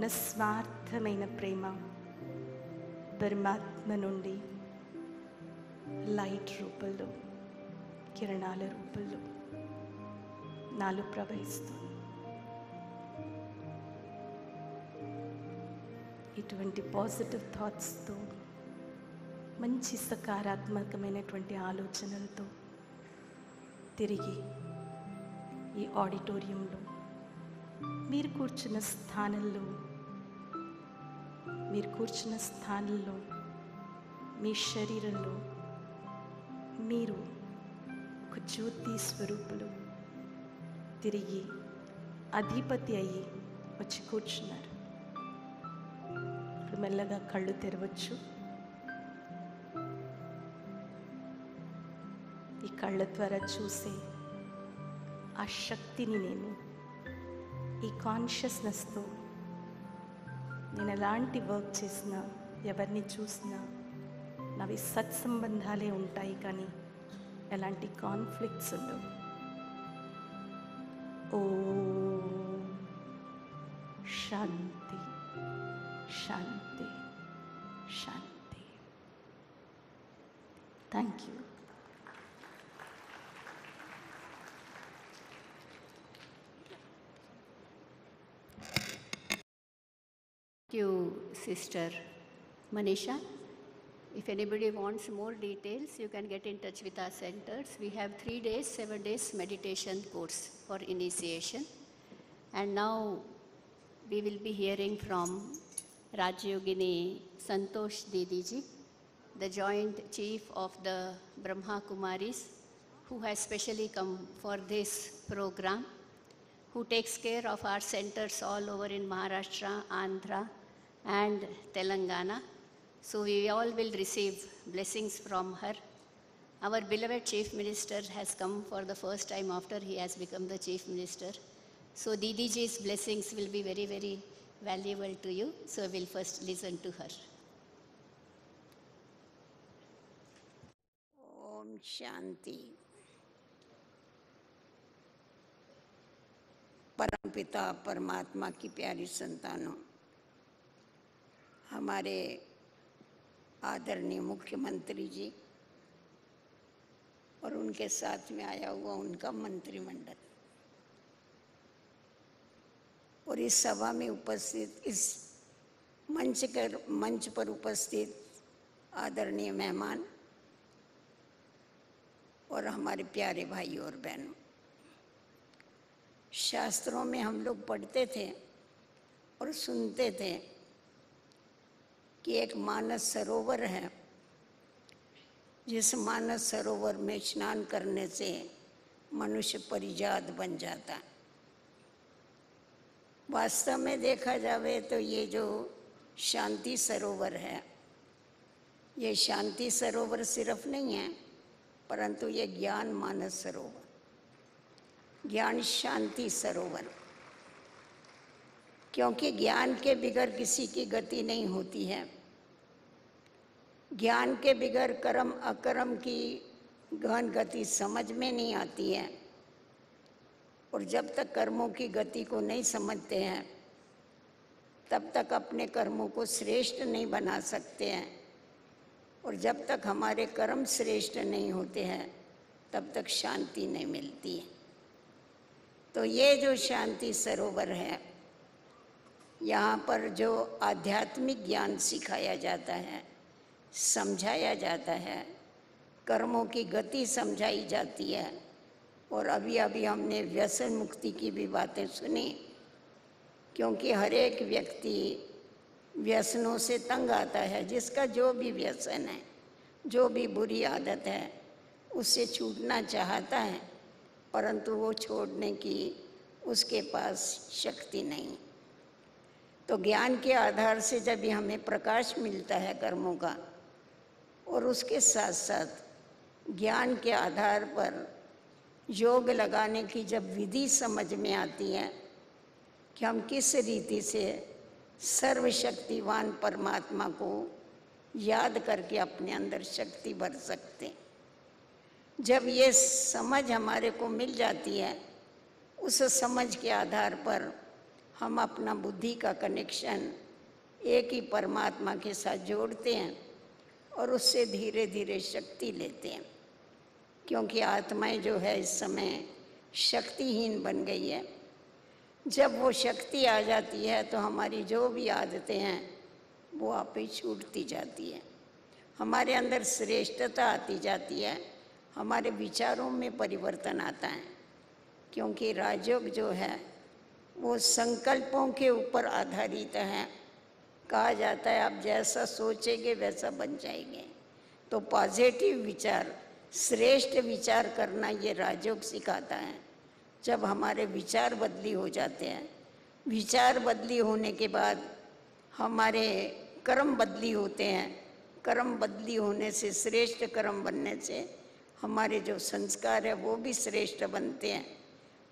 నిస్వార్థమైన ప్రేమ పరమాత్మ నుండి లైట్ రూపంలో, కిరణాల రూపంలో నాలో ప్రవహిస్తుంది. ఇటువంటి పాజిటివ్ థాట్స్తో, మంచి సకారాత్మకమైనటువంటి ఆలోచనలతో తిరిగి ఈ ఆడిటోరియంలో మీరు కూర్చున్న స్థానంలో మీ శరీరంలో మీరు ఒక జ్యోతి స్వరూపులు తిరిగి అధిపతి అయ్యి వచ్చి కూర్చున్నారు. ఇప్పుడు మెల్లగా కళ్ళు తెరవచ్చు. ఈ కళ్ళ ద్వారా చూసే ఆ శక్తిని నేను ఈ కాన్షియస్నెస్తో నేను ఎలాంటి వర్క్ చేసినా, ఎవరిని చూసినా నావి సత్సంబంధాలే ఉంటాయి, కానీ ఎలాంటి కాన్ఫ్లిక్ట్స్ ఉండవు. ఓం శాంతి శాంతి శాంతి. Thank you.
Thank you, Sister Manisha. If anybody wants more details, you can get in touch with our centers. We have 3 days, 7 days meditation course for initiation. And now we will be hearing from Rajyogini Santosh Didiji, the Joint Chief of the Brahma Kumaris, who has specially come for this program, who takes care of our centers all over in Maharashtra, Andhra and Telangana. So we all will receive blessings from her. Our beloved Chief Minister has come for the first time after he has become the Chief Minister. So Didiji's blessings will be very, very valuable to you. So we'll first listen to her.
Om Shanti. परमपिता परमात्मा की प्यारी संतानों, हमारे आदरणीय मुख्यमंत्री जी और उनके साथ में आया हुआ उनका मंत्रिमंडल और इस सभा में उपस्थित, इस मंच पर उपस्थित आदरणीय मेहमान और हमारे प्यारे भाई और बहनों, शास्त्रों में हम लोग पढ़ते थे और सुनते थे कि एक मानस सरोवर है, जिस मानस सरोवर में स्नान करने से मनुष्य परिजात बन जाता। वास्तव में देखा जावे तो ये जो शांति सरोवर है, ये शांति सरोवर सिर्फ नहीं है, परंतु ये ज्ञान मानस सरोवर, ज्ञान शांति सरोवर, क्योंकि ज्ञान के बिगर किसी की गति नहीं होती है। ज्ञान के बिगर कर्म अकर्म की गहन गति समझ में नहीं आती है, और जब तक कर्मों की गति को नहीं समझते हैं तब तक अपने कर्मों को श्रेष्ठ नहीं बना सकते हैं, और जब तक हमारे कर्म श्रेष्ठ नहीं होते हैं तब तक शांति नहीं मिलती है। तो ये जो शांति सरोवर है, यहाँ पर जो आध्यात्मिक ज्ञान सिखाया जाता है, समझाया जाता है, कर्मों की गति समझाई जाती है, और अभी अभी हमने व्यसन मुक्ति की भी बातें सुनी, क्योंकि हर एक व्यक्ति व्यसनों से तंग आता है। जिसका जो भी व्यसन है, जो भी बुरी आदत है, उससे छूटना चाहता है, परंतु वो छोड़ने की उसके पास शक्ति नहीं। तो ज्ञान के आधार से जब भी हमें प्रकाश मिलता है कर्मों का, और उसके साथ साथ ज्ञान के आधार पर योग लगाने की जब विधि समझ में आती है कि हम किस रीति से सर्वशक्तिवान परमात्मा को याद करके अपने अंदर शक्ति भर सकते हैं, जब ये समझ हमारे को मिल जाती है, उस समझ के आधार पर हम अपना बुद्धि का कनेक्शन एक ही परमात्मा के साथ जोड़ते हैं और उससे धीरे धीरे शक्ति लेते हैं। क्योंकि आत्माएं जो है इस समय शक्तिहीन बन गई है। जब वो शक्ति आ जाती है तो हमारी जो भी आदतें हैं वो आप ही छूटती जाती है, हमारे अंदर श्रेष्ठता आती जाती है, हमारे विचारों में परिवर्तन आता है। क्योंकि राजयोग जो है वो संकल्पों के ऊपर आधारित है। कहा जाता है आप जैसा सोचेंगे वैसा बन जाएंगे। तो पॉजिटिव विचार, श्रेष्ठ विचार करना ये राजयोग सिखाता है। जब हमारे विचार बदली हो जाते हैं, विचार बदली होने के बाद हमारे कर्म बदली होते हैं, कर्म बदली होने से श्रेष्ठ कर्म बनने से हमारे जो संस्कार है वो भी श्रेष्ठ बनते हैं,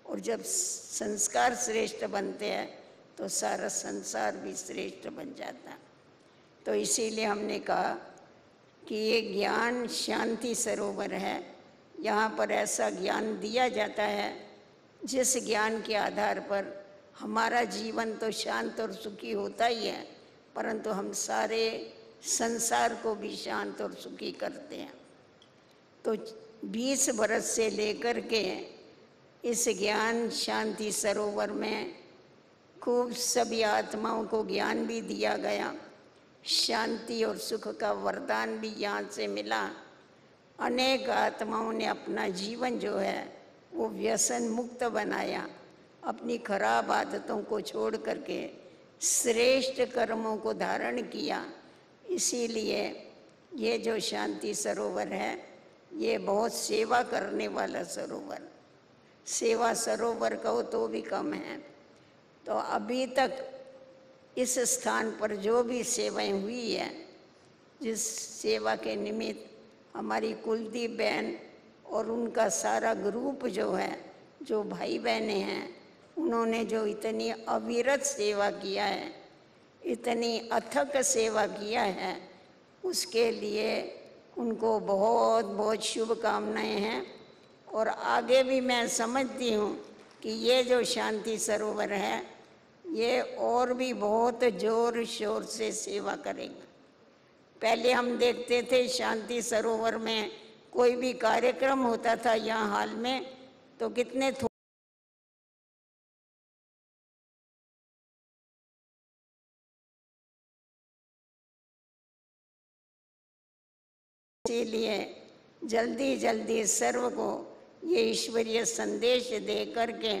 और जब संस्कार श्रेष्ठ बनते हैं तो सारा संसार भी श्रेष्ठ बन जाता है। तो इसीलिए हमने कहा कि ये ज्ञान शांति सरोवर है। यहाँ पर ऐसा ज्ञान दिया जाता है जिस ज्ञान के आधार पर हमारा जीवन तो शांत और सुखी होता ही है, परंतु हम सारे संसार को भी शांत और सुखी करते हैं। तो 20 बरस से लेकर के इस ज्ञान शांति सरोवर में खूब सभी आत्माओं को ज्ञान भी दिया गया, शांति और सुख का वरदान भी यहाँ से मिला। अनेक आत्माओं ने अपना जीवन जो है वो व्यसन मुक्त बनाया, अपनी खराब आदतों को छोड़ करके श्रेष्ठ कर्मों को धारण किया। इसीलिए ये जो शांति सरोवर है ये बहुत सेवा करने वाला सरोवर, सेवा सरोवर कहो तो भी कम है। तो अभी तक इस स्थान पर जो भी सेवाएं हुई है, जिस सेवा के निमित्त हमारी कुलदीप बहन और उनका सारा ग्रुप जो है, जो भाई बहनें हैं, उन्होंने जो इतनी अविरत सेवा किया है, इतनी अथक सेवा किया है, उसके लिए उनको बहुत बहुत शुभकामनाएं हैं। और आगे भी मैं समझती हूँ कि ये जो शांति सरोवर है ये और भी बहुत जोर शोर से सेवा करेगा। पहले हम देखते थे शांति सरोवर में कोई भी कार्यक्रम होता था यहाँ हाल में तो कितने इसीलिए जल्दी जल्दी सर्व को ये ईश्वरीय संदेश दे करके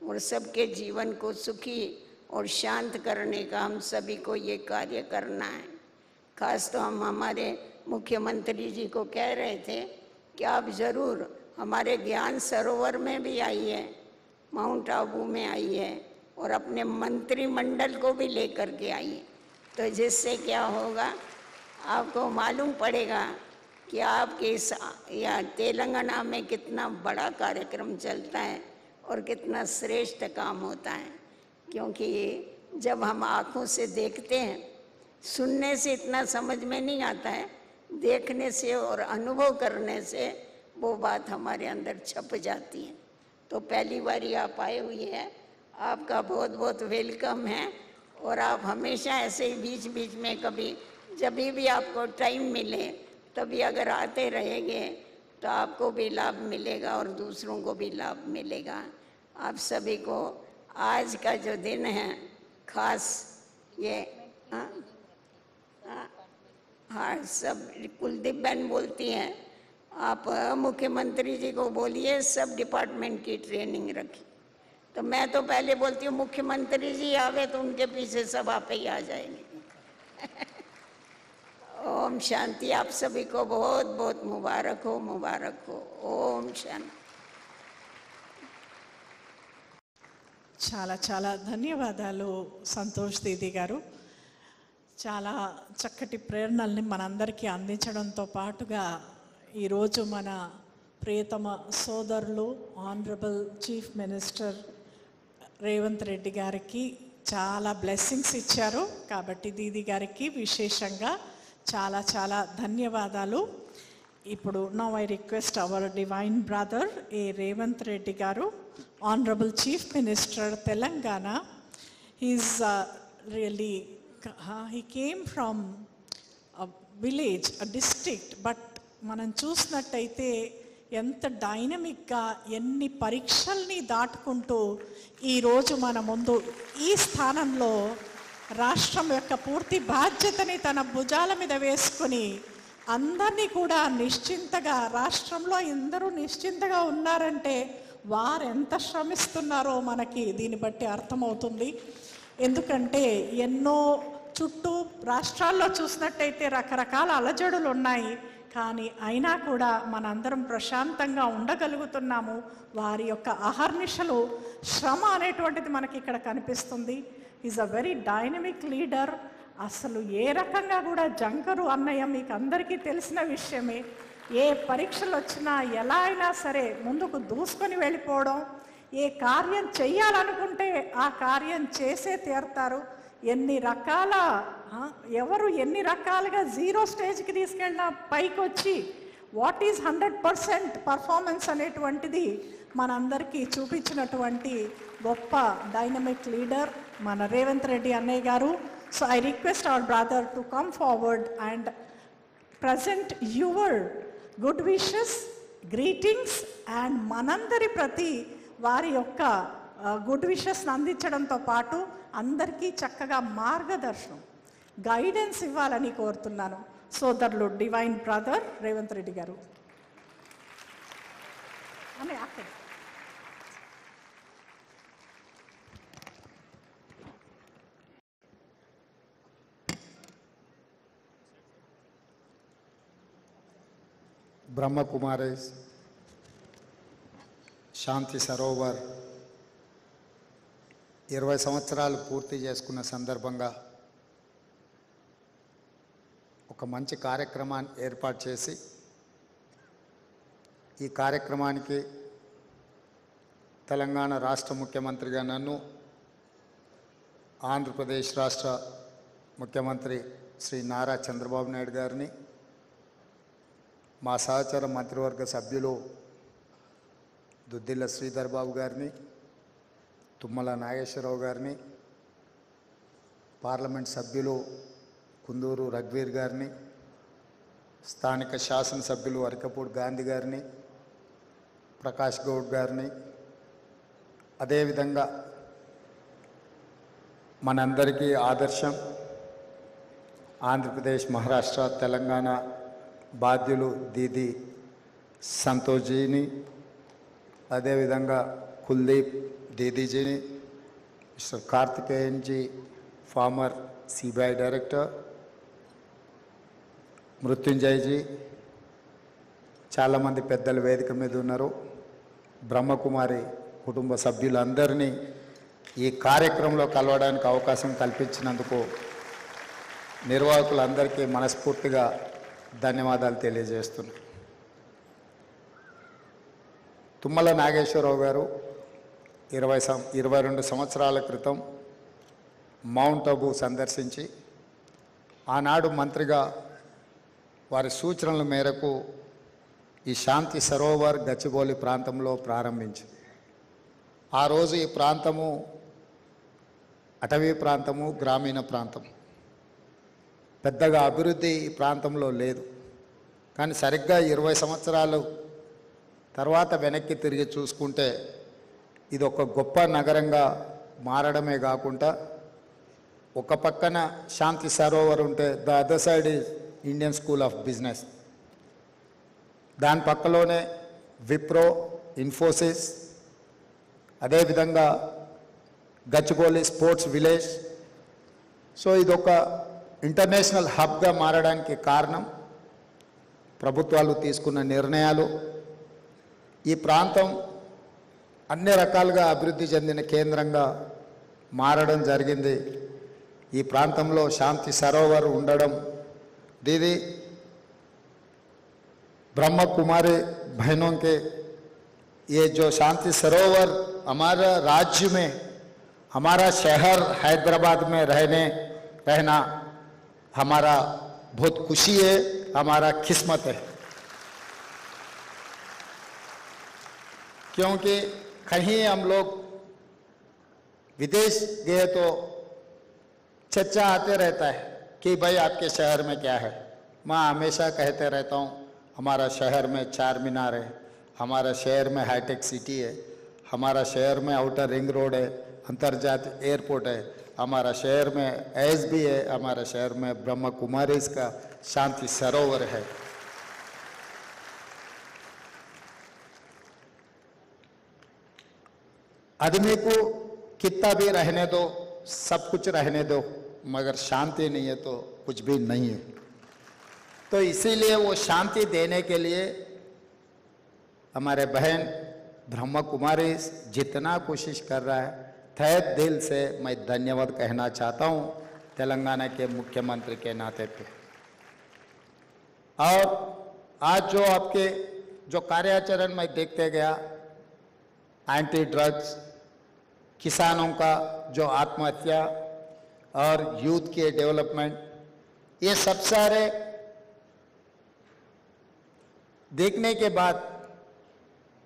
और सबके जीवन को सुखी और शांत करने का हम सभी को ये कार्य करना है। खास तो हम हमारे मुख्यमंत्री जी को कह रहे थे कि आप ज़रूर हमारे ज्ञान सरोवर में भी आइए, माउंट आबू में आइए और अपने मंत्रिमंडल को भी लेकर के आइए। तो जिससे क्या होगा, आपको मालूम पड़ेगा कि आपके इस या तेलंगाना में कितना बड़ा कार्यक्रम चलता है और कितना श्रेष्ठ काम होता है। क्योंकि जब हम आँखों से देखते हैं, सुनने से इतना समझ में नहीं आता है, देखने से और अनुभव करने से वो बात हमारे अंदर छप जाती है। तो पहली बारी आप आए हुए हैं, आपका बहुत बहुत वेलकम है। और आप हमेशा ऐसे ही बीच बीच में कभी जब भी आपको टाइम मिले तभी अगर आते रहेंगे तो आपको भी लाभ मिलेगा और दूसरों को भी लाभ मिलेगा। आप सभी को आज का जो दिन है खास ये हाँ सब कुलदीप बहन बोलती हैं, आप मुख्यमंत्री जी को बोलिए सब डिपार्टमेंट की ट्रेनिंग रखी। तो मैं तो पहले बोलती हूँ मुख्यमंत्री जी आवे तो उनके पीछे सब आप ही आ जाएंगे। ओम शांति। आप सभी को बहुत बहुत मुबारक हो, मुबारक हो। ओम शांति।
చాలా చాలా ధన్యవాదాలు సంతోష్ దీది గారు. చాలా చక్కటి ప్రేరణల్ని మనందరికీ అందించడంతో పాటుగా ఈరోజు మన ప్రియతమ సోదరులు honourable chief minister Revanth Reddy గారికి చాలా బ్లెస్సింగ్స్ ఇచ్చారు. కాబట్టి దీది గారికి విశేషంగా చాలా చాలా ధన్యవాదాలు. ఇప్పుడు now I request our divine brother A Revanth Reddy గారు, honourable chief minister Telangana. He's really he came from a village, a district, but మనం చూసినట్టయితే ఎంత డైనమిక్గా ఎన్ని పరీక్షల్ని దాటుకుంటూ ఈరోజు మన ముందు ఈ స్థానంలో రాష్ట్రం యొక్క పూర్తి బాధ్యతని తన భుజాల మీద వేసుకుని అందరినీ కూడా నిశ్చింతగా, రాష్ట్రంలో అందరూ నిశ్చింతగా ఉన్నారంటే వారు ఎంత శ్రమిస్తున్నారో మనకి దీన్ని బట్టి అర్థమవుతుంది. ఎందుకంటే ఎన్నో చుట్టూ రాష్ట్రాల్లో చూసినట్టయితే రకరకాల అలజడులు ఉన్నాయి, కానీ అయినా కూడా మనందరం ప్రశాంతంగా ఉండగలుగుతున్నాము. వారి యొక్క అహర్నిశలు శ్రమ అనేటువంటిది మనకి ఇక్కడ కనిపిస్తుంది. Is a very dynamic leader. అసలు ఏ రకంగా కూడా జంకరు అన్నయ్య మీకు అందరికీ తెలిసిన విషయమే. ఏ పరీక్షలు వచ్చినా ఎలా అయినా సరే ముందుకు దూసుకొని వెళ్ళిపోవడం, ఏ కార్యం చెయ్యాలనుకుంటే ఆ కార్యం చేసే తీరుతారు. ఎన్ని రకాల ఎవరు ఎన్ని రకాలుగా జీరో స్టేజ్కి తీసుకెళ్ళిన పైకి వచ్చి వాట్ ఈజ్ 100% పర్ఫార్మెన్స్ అనేటువంటిది మనందరికీ చూపించినటువంటి గొప్ప డైనమిక్ లీడర్ మన రేవంత్ రెడ్డి అన్నయ్య గారు. So I request hour brother to come forward and present your good wishes, greetings and మనందరి ప్రతి వారి యొక్క గుడ్ విషెస్ని అందించడంతో పాటు అందరికీ చక్కగా మార్గదర్శనం, గైడెన్స్ ఇవ్వాలని కోరుతున్నాను. సోదరులు డివైన్ బ్రదర్ రేవంత్ రెడ్డి గారు.
బ్రహ్మకుమారీస్ శాంతి సరోవర్ 20 సంవత్సరాలు పూర్తి చేసుకున్న సందర్భంగా ఒక మంచి కార్యక్రమాన్ని ఏర్పాటు చేసి ఈ కార్యక్రమానికి తెలంగాణ రాష్ట్ర ముఖ్యమంత్రిగా నన్ను, ఆంధ్రప్రదేశ్ రాష్ట్ర ముఖ్యమంత్రి శ్రీ నారా చంద్రబాబు నాయుడు గారిని, మా సహచర మంత్రివర్గ సభ్యులు దుద్దిల్ల శ్రీధర్ బాబు గారిని, తుమ్మల నాగేశ్వరరావు గారిని, పార్లమెంట్ సభ్యులు కుందూరు రఘువీర్ గారిని, స్థానిక శాసనసభ్యులు అరికపూడి గాంధీ గారిని, ప్రకాష్ గౌడ్ గారిని, అదేవిధంగా మనందరికీ ఆదర్శం ఆంధ్రప్రదేశ్, మహారాష్ట్ర, తెలంగాణ బాధ్యులు దీది సంతోష్జీని, అదేవిధంగా కుల్దీప్ దీదీజీని, mister Karthikeyan ji, former CBI director, మృత్యుంజయజీ, చాలామంది పెద్దలు వేదిక మీద ఉన్నారు, బ్రహ్మకుమారి కుటుంబ సభ్యులందరినీ ఈ కార్యక్రమంలో కలవడానికి అవకాశం కల్పించినందుకు నిర్వాహకులందరికీ మనస్ఫూర్తిగా ధన్యవాదాలు తెలియజేస్తున్నాను. తుమ్మల నాగేశ్వరరావు గారు 22 సంవత్సరాల క్రితం మౌంట్ అబూ సందర్శించి ఆనాడు మంత్రిగా వారి సూచనల మేరకు ఈ శాంతి సరోవర్ గచ్చిబౌలి ప్రాంతంలో ప్రారంభించింది. ఆ రోజు ఈ ప్రాంతము అటవీ ప్రాంతము, గ్రామీణ ప్రాంతం, పెద్దగా అభివృద్ధి ఈ ప్రాంతంలో లేదు. కానీ సరిగ్గా 20 సంవత్సరాలు తర్వాత వెనక్కి తిరిగి చూసుకుంటే ఇది ఒక గొప్ప నగరంగా మారడమే కాకుండా, ఒక పక్కన శాంతి సరోవర్ ఉంటే the other side is Indian school of business, దాని పక్కలోనే విప్రో, ఇన్ఫోసిస్, అదేవిధంగా గచ్చిబౌలి స్పోర్ట్స్ విలేజ్. సో ఇదొక ఇంటర్నేషనల్ హబ్గా మారడానికి కారణం ప్రభుత్వాలు తీసుకున్న నిర్ణయాలు. ఈ ప్రాంతం అన్ని రకాలుగా అభివృద్ధి చెందిన కేంద్రంగా మారడం జరిగింది. ఈ ప్రాంతంలో శాంతి సరోవర్ ఉండడం, दीदी ब्रह्म कुमारी बहनों के ये जो शांति सरोवर हमारा राज्य में, हमारा शहर हैदराबाद में रहना हमारा बहुत खुशी है, हमारा किस्मत है। क्योंकि कहीं हम लोग विदेश गए तो चर्चा आते रहता है कि भाई आपके शहर में क्या है। मैं हमेशा कहते रहता हूँ हमारा शहर में चार मीनार है, हमारा शहर में हाईटेक सिटी है, हमारा शहर में आउटर रिंग रोड है, अंतर्जातीय एयरपोर्ट है, हमारा शहर में एसबी है, हमारा शहर में ब्रह्म कुमारीज का शांति सरोवर है। आदमी को कितना भी रहने दो, सब कुछ रहने दो, मगर शांति नहीं है तो कुछ भी नहीं है। तो इसीलिए वो शांति देने के लिए हमारे बहन ब्रह्म कुमारी जितना कोशिश कर रहा है, तहे दिल से मैं धन्यवाद कहना चाहता हूँ तेलंगाना के मुख्यमंत्री के नाते पे। और आज जो आपके जो कार्याचरण में देखते गया, एंटी ड्रग्स, किसानों का जो आत्महत्या और यूथ के डेवलपमेंट, ये सब सारे देखने के बाद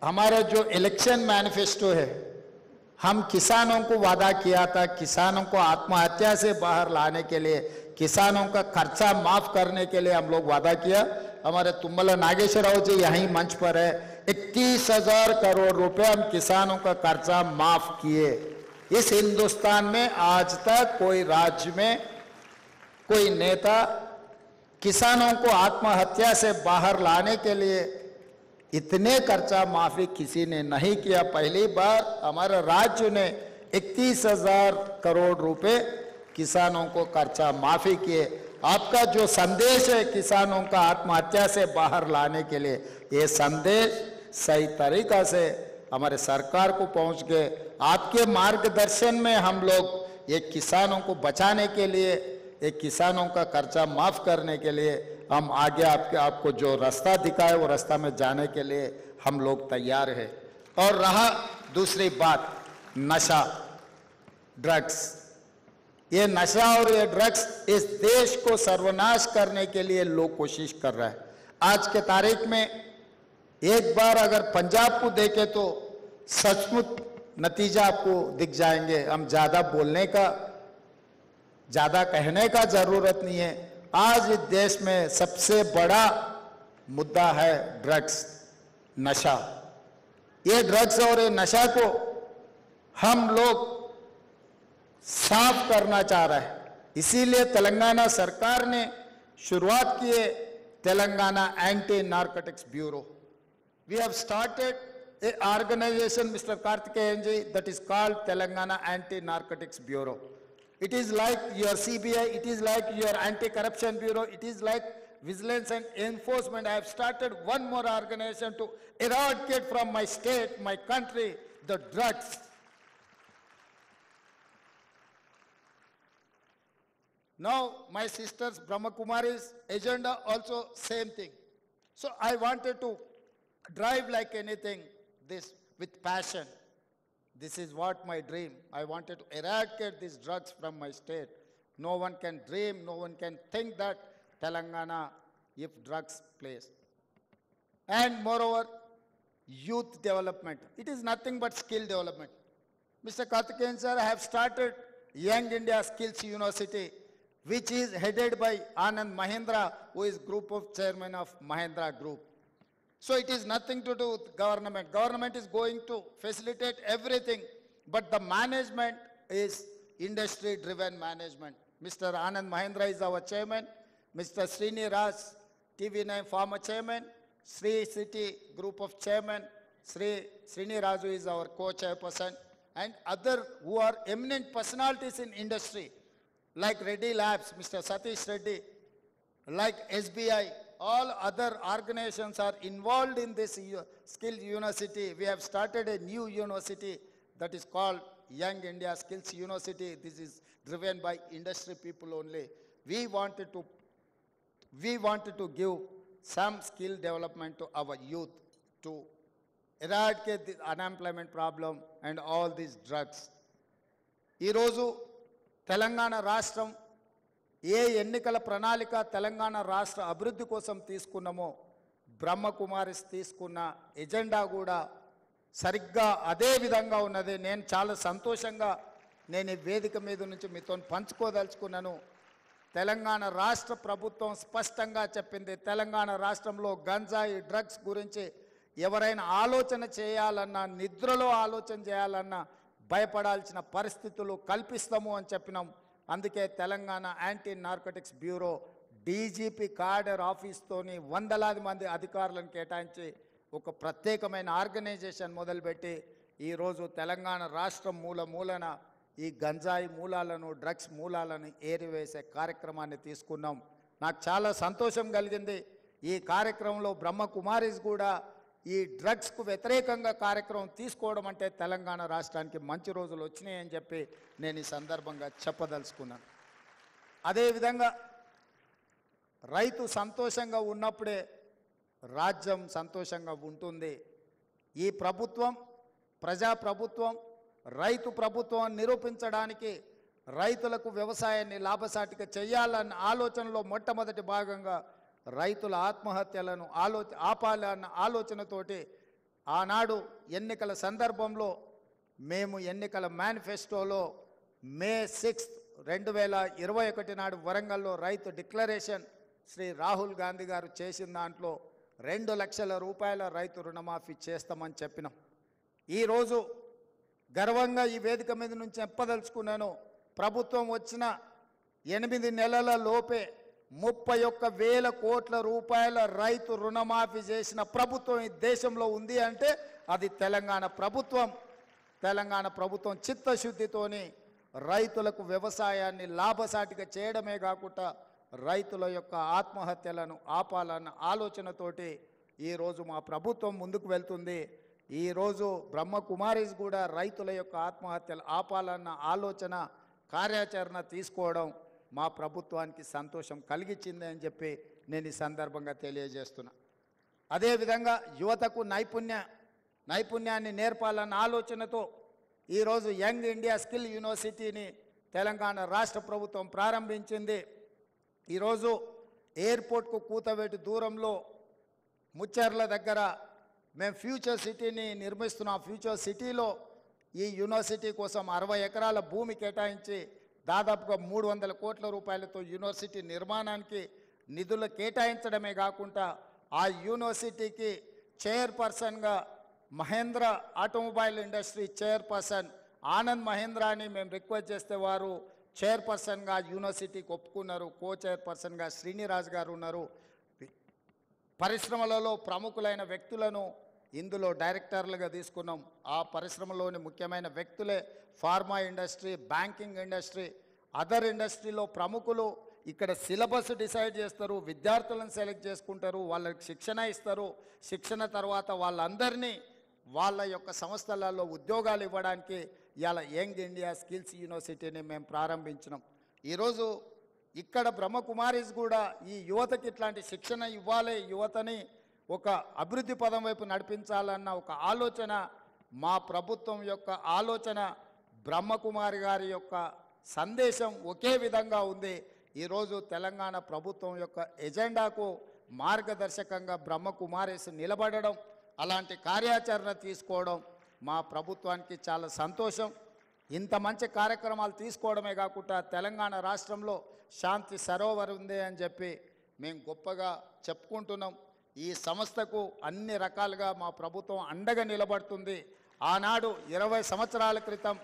हमारा जो इलेक्शन मैनिफेस्टो है, हम किसानों को वादा किया था, किसानों को आत्महत्या से बाहर लाने के लिए, किसानों का खर्चा माफ करने के लिए हम लोग वादा किया। हमारे तुम्मला नागेश्वरराव जी यहीं मंच पर है, 31,000 करोड़ रुपए हम किसानों का खर्चा माफ किए। इस हिंदुस्तान में आज तक कोई राज्य में कोई नेता किसानों को आत्महत्या से बाहर लाने के लिए इतने खर्चा माफी किसी ने नहीं किया। पहली बार हमारे राज्य ने 31,000 करोड़ रुपए किसानों को खर्चा माफी किए। आपका जो संदेश है किसानों का आत्महत्या से बाहर लाने के लिए, ये संदेश सही तरीका से हमारे सरकार को पहुंच गए। आपके मार्गदर्शन में हम लोग ये किसानों को बचाने के लिए, एक किसानों का खर्चा माफ करने के लिए हम आगे आपको जो रास्ता दिखाए वो रास्ता में जाने के लिए हम लोग तैयार हैं। और रहा दूसरी बात, नशा, ड्रग्स, ये नशा और ये ड्रग्स इस देश को सर्वनाश करने के लिए लोग कोशिश कर रहे हैं। आज के तारीख में एक बार अगर पंजाब को देखें तो सचमुच नतीजा आपको दिख जाएंगे। हम ज़्यादा बोलने का, ज़्यादा कहने का ज़रूरत नहीं है। आज इस देश में सबसे बड़ा मुद्दा है ड्रग्स, नशा। ये ड्रग्स और ये नशा को हम लोग साफ करना चाह रहे हैं। इसीलिए तेलंगाना सरकार ने शुरुआत की है Telangana anti narcotics bureau. We have started an organization, Mr. Karthikeyan ji, that is called Telangana Anti-Narcotics Bureau. It is like your CBI, it is like your Anti-Corruption Bureau, it is like vigilance and enforcement. I have started one more organization to eradicate from my state, my country, the drugs. Now, my sisters, Brahma Kumari's agenda also same thing. So I wanted to drive like anything, this with passion. This is what my dream. I wanted to eradicate these drugs from my state. No one can dream, no one can think that Telangana, if drugs plays. And moreover, youth development. It is nothing but skill development. Mr. Karthikeyan sir, I have started Young India Skills University, which is headed by Anand Mahindra, who is group of chairman of Mahindra Group. So it is nothing to do with government. Government is going to facilitate everything, but the management is industry-driven management. Mr. Anand Mahindra is our chairman. Mr. Srini Raj, TV9 former chairman. Sri City group of chairman. Srini Raju is our co-chairperson. And other who are eminent personalities in industry, like Reddy Labs, Mr. Satish Reddy, like SBI, all other organizations are involved in this Skills University. We have started a new university that is called Young India Skills University. This is driven by industry people only. We wanted to give some skill development to our youth to eradicate the unemployment problem and all these drugs. Ee roju Telangana Rashtam ఏ ఎన్నికల ప్రణాళిక తెలంగాణ రాష్ట్ర అభివృద్ధి కోసం తీసుకున్నామో బ్రహ్మకుమారిస్ తీసుకున్న agenda కూడా సరిగ్గా అదే విధంగా ఉన్నది. నేను చాలా సంతోషంగా నేను ఈ వేదిక మీద నుంచి మీతో పంచుకోదలుచుకున్నాను. తెలంగాణ రాష్ట్ర ప్రభుత్వం స్పష్టంగా చెప్పింది, తెలంగాణ రాష్ట్రంలో గంజాయి డ్రగ్స్ గురించి ఎవరైనా ఆలోచన చేయాలన్నా, నిద్రలో ఆలోచన చేయాలన్నా భయపడాల్సిన పరిస్థితులు కల్పిస్తాము అని చెప్పినాం. అందుకే Telangana anti narcotics bureau DGP cadre ఆఫీస్తోని వందలాది మంది అధికారులను కేటాయించి ఒక ప్రత్యేకమైన ఆర్గనైజేషన్ మొదలుపెట్టి ఈరోజు తెలంగాణ రాష్ట్రం మూలన ఈ గంజాయి మూలాలను, డ్రగ్స్ మూలాలను ఏరివేసే కార్యక్రమాన్ని తీసుకున్నాం. నాకు చాలా సంతోషం కలిగింది. ఈ కార్యక్రమంలో బ్రహ్మకుమారిస్ కూడా ఈ డ్రగ్స్కు వ్యతిరేకంగా కార్యక్రమం తీసుకోవడం అంటే తెలంగాణ రాష్ట్రానికి మంచి రోజులు వచ్చినాయని చెప్పి నేను ఈ సందర్భంగా చెప్పదలుచుకున్నాను. అదేవిధంగా రైతు సంతోషంగా ఉన్నప్పుడే రాజ్యం సంతోషంగా ఉంటుంది. ఈ ప్రభుత్వం ప్రజాప్రభుత్వం, రైతు ప్రభుత్వం నిరూపించడానికి రైతులకు వ్యవసాయాన్ని లాభసాటిగా చేయాలన్న ఆలోచనలో మొట్టమొదటి భాగంగా రైతుల ఆత్మహత్యలను ఆపాలన్న ఆలోచనతోటి ఆనాడు ఎన్నికల సందర్భంలో మేము ఎన్నికల మేనిఫెస్టోలో మే 6, 2021 నాడు వరంగల్లో రైతు డిక్లరేషన్ శ్రీ రాహుల్ గాంధీ గారు చేసిన దాంట్లో 2 లక్షల రూపాయల రైతు రుణమాఫీ చేస్తామని చెప్పినాం. ఈరోజు గర్వంగా ఈ వేదిక మీద నుంచి చెప్పదలుచుకున్నాను, ప్రభుత్వం వచ్చిన 8 నెలల లోపే 31,000 కోట్ల రూపాయల రైతు రుణమాఫీ చేసిన ప్రభుత్వం ఈ దేశంలో ఉంది అంటే అది తెలంగాణ ప్రభుత్వం. తెలంగాణ ప్రభుత్వం చిత్తశుద్ధితోని రైతులకు వ్యవసాయాన్ని లాభసాటిగా చేయడమే కాకుండా రైతుల యొక్క ఆత్మహత్యలను ఆపాలన్న ఆలోచనతోటి ఈరోజు మా ప్రభుత్వం ముందుకు వెళ్తుంది. ఈరోజు బ్రహ్మకుమారిస్ కూడా రైతుల యొక్క ఆత్మహత్యలు ఆపాలన్న ఆలోచన కార్యాచరణ తీసుకోవడం మా ప్రభుత్వానికి సంతోషం కలిగించింది అని చెప్పి నేను ఈ సందర్భంగా తెలియజేస్తున్నా. అదేవిధంగా యువతకు నైపుణ్యాన్ని నేర్పాలన్న ఆలోచనతో ఈరోజు యంగ్ ఇండియా స్కిల్ యూనివర్సిటీని తెలంగాణ రాష్ట్ర ప్రభుత్వం ప్రారంభించింది. ఈరోజు ఎయిర్పోర్ట్కు కూతవేటు దూరంలో ముచ్చర్ల దగ్గర మేము ఫ్యూచర్ సిటీని నిర్మిస్తున్నాం. ఫ్యూచర్ సిటీలో ఈ యూనివర్సిటీ కోసం 60 ఎకరాల భూమి కేటాయించి దాదాపుగా 300 కోట్ల రూపాయలతో యూనివర్సిటీ నిర్మాణానికి నిధులు కేటాయించడమే కాకుండా ఆ యూనివర్సిటీకి చైర్పర్సన్గా Mahindra automobile industry chairperson Anand మహేంద్రాని మేము రిక్వెస్ట్ చేస్తే వారు చైర్పర్సన్గా యూనివర్సిటీకి ఒప్పుకున్నారు. కో చైర్పర్సన్గా శ్రీనిరాజ్ గారు ఉన్నారు. పరిశ్రమలలో ప్రముఖులైన వ్యక్తులను ఇందులో డైరెక్టర్లుగా తీసుకున్నాం. ఆ పరిశ్రమలోని ముఖ్యమైన వ్యక్తులే pharma industry, banking industry, other ఇండస్ట్రీలో ప్రముఖులు ఇక్కడ సిలబస్ డిసైడ్ చేస్తారు, విద్యార్థులను సెలెక్ట్ చేసుకుంటారు, వాళ్ళకి శిక్షణ ఇస్తారు. శిక్షణ తర్వాత వాళ్ళందరినీ వాళ్ళ యొక్క సంస్థలలో ఉద్యోగాలు ఇవ్వడానికి ఇవాళ యంగ్ ఇండియా స్కిల్స్ యూనివర్సిటీని మేము ప్రారంభించినాం. ఈరోజు ఇక్కడ బ్రహ్మకుమారీస్ కూడా ఈ యువతకి ఇట్లాంటి శిక్షణ ఇవ్వాలి, యువతని ఒక అభివృద్ధి పదం వైపు నడిపించాలన్న ఒక ఆలోచన మా ప్రభుత్వం యొక్క ఆలోచన, బ్రహ్మకుమారి గారి యొక్క సందేశం ఒకే విధంగా ఉంది. ఈరోజు తెలంగాణ ప్రభుత్వం యొక్క ఎజెండాకు మార్గదర్శకంగా బ్రహ్మకుమారీస్ నిలబడడం, అలాంటి కార్యాచరణ తీసుకోవడం మా ప్రభుత్వానికి చాలా సంతోషం. ఇంత మంచి కార్యక్రమాలు తీసుకోవడమే కాకుండా తెలంగాణ రాష్ట్రంలో శాంతి సరోవర్ ఉంది అని చెప్పి మేము గొప్పగా చెప్పుకుంటున్నాం. ఈ సంస్థకు అన్ని రకాలుగా మా ప్రభుత్వం అండగా నిలబడుతుంది. ఆనాడు 20 సంవత్సరాల క్రితం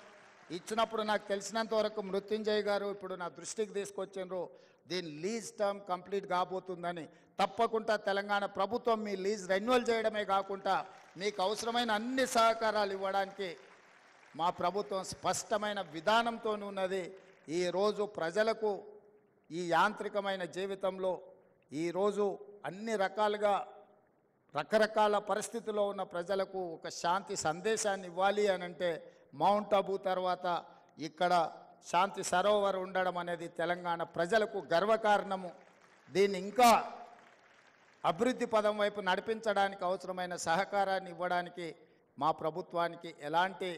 ఇచ్చినప్పుడు నాకు తెలిసినంత వరకు మృత్యుంజయ్ గారు ఇప్పుడు నా దృష్టికి తీసుకొచ్చిండ్రు, దీని లీజ్ టర్మ్ కంప్లీట్ కాబోతుందని. తప్పకుండా తెలంగాణ ప్రభుత్వం మీ లీజ్ రెన్యువల్ చేయడమే కాకుండా మీకు అవసరమైన అన్ని సహకారాలు ఇవ్వడానికి మా ప్రభుత్వం స్పష్టమైన విధానంతో ఉన్నది. ఈరోజు ప్రజలకు ఈ యాంత్రికమైన జీవితంలో ఈరోజు అన్ని రకాలుగా రకరకాల పరిస్థితుల్లో ఉన్న ప్రజలకు ఒక శాంతి సందేశాన్ని ఇవ్వాలి అని అంటే మౌంట్ అబూ తర్వాత ఇక్కడ శాంతి సరోవర్ ఉండడం అనేది తెలంగాణ ప్రజలకు గర్వకారణము. దీన్ని ఇంకా అభివృద్ధి పదం వైపు నడిపించడానికి అవసరమైన సహకారాన్ని ఇవ్వడానికి మా ప్రభుత్వానికి ఎలాంటి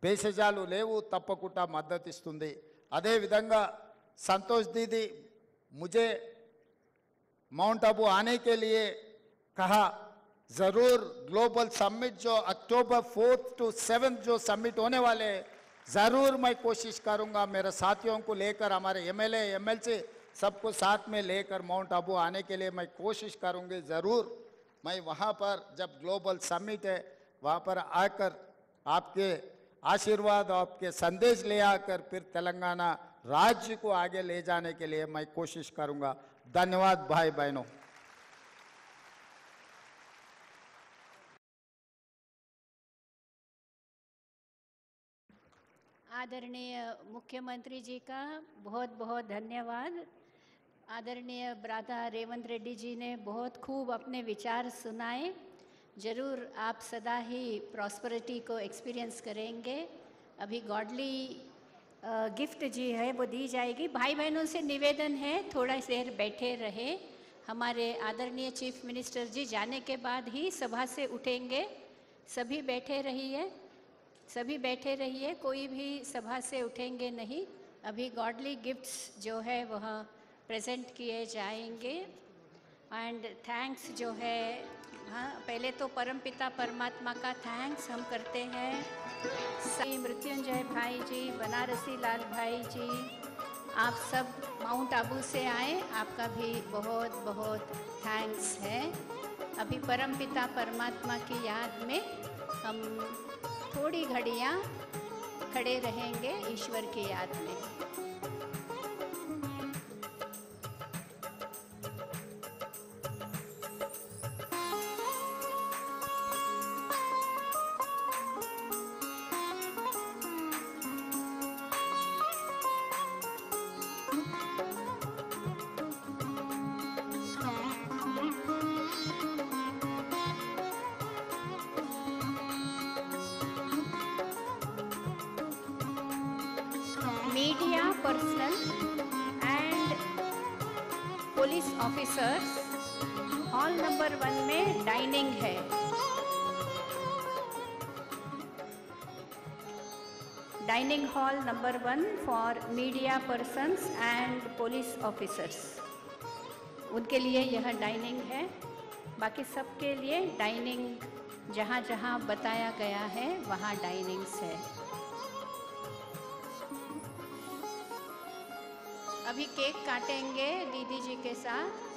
భేషజాలు లేవు, తప్పకుండా మద్దతు ఇస్తుంది. అదేవిధంగా సంతోష్ दीदी मुझे माउंट आबू आने के लिए कहा, ज़रूर ग्लोबल समिट जो अक्टूबर 4 to 7 जो समिट होने वाले हैं, ज़रूर मैं कोशिश करूंगा मेरे साथियों को लेकर, हमारे एमएलए एमएलसी सबको साथ में लेकर माउंट आबू आने के लिए मैं कोशिश करूंगी. ज़रूर मैं वहाँ पर जब ग्लोबल समिट है वहाँ पर आकर आपके आशीर्वाद, आपके संदेश ले आकर फिर तेलंगाना राज्य को आगे ले जाने के लिए मैं कोशिश करूंगा. धन्यवाद भाई बहनों.
आदरणीय मुख्यमंत्री जी का बहुत बहुत धन्यवाद. आदरणीय ब्राता रेवंत रेड्डी जी ने बहुत खूब अपने विचार सुनाए. ज़रूर आप सदा ही प्रॉस्पेरिटी को एक्सपीरियंस करेंगे. अभी गॉडली गिफ्ट जी है वो दी जाएगी. भाई बहनों से निवेदन है थोड़ा देर बैठे रहे. हमारे आदरणीय चीफ मिनिस्टर जी जाने के बाद ही सभा से उठेंगे. सभी बैठे रहिए, सभी बैठे रहिए, कोई भी सभा से उठेंगे नहीं. अभी गॉडली गिफ्ट्स जो है वह प्रेजेंट किए जाएंगे. एंड थैंक्स जो है, हाँ पहले तो परमपिता परमात्मा का थैंक्स हम करते हैं. श्री मृत्युंजय भाई जी, बनारसी लाल भाई जी, आप सब माउंट आबू से आए, आपका भी बहुत बहुत थैंक्स है. अभी परमपिता परमात्मा की याद में हम थोड़ी घड़ियाँ खड़े रहेंगे ईश्वर की याद में. Media personal and police officers hall number 1 में डाइनिंग है. Dining hall number 1 for media persons and police officers, उनके लिए यह डाइनिंग है. बाकी सबके लिए डाइनिंग जहाँ जहाँ बताया गया है वहाँ डाइनिंग्स है. अभी केक काटेंगे दीदी जी के साथ.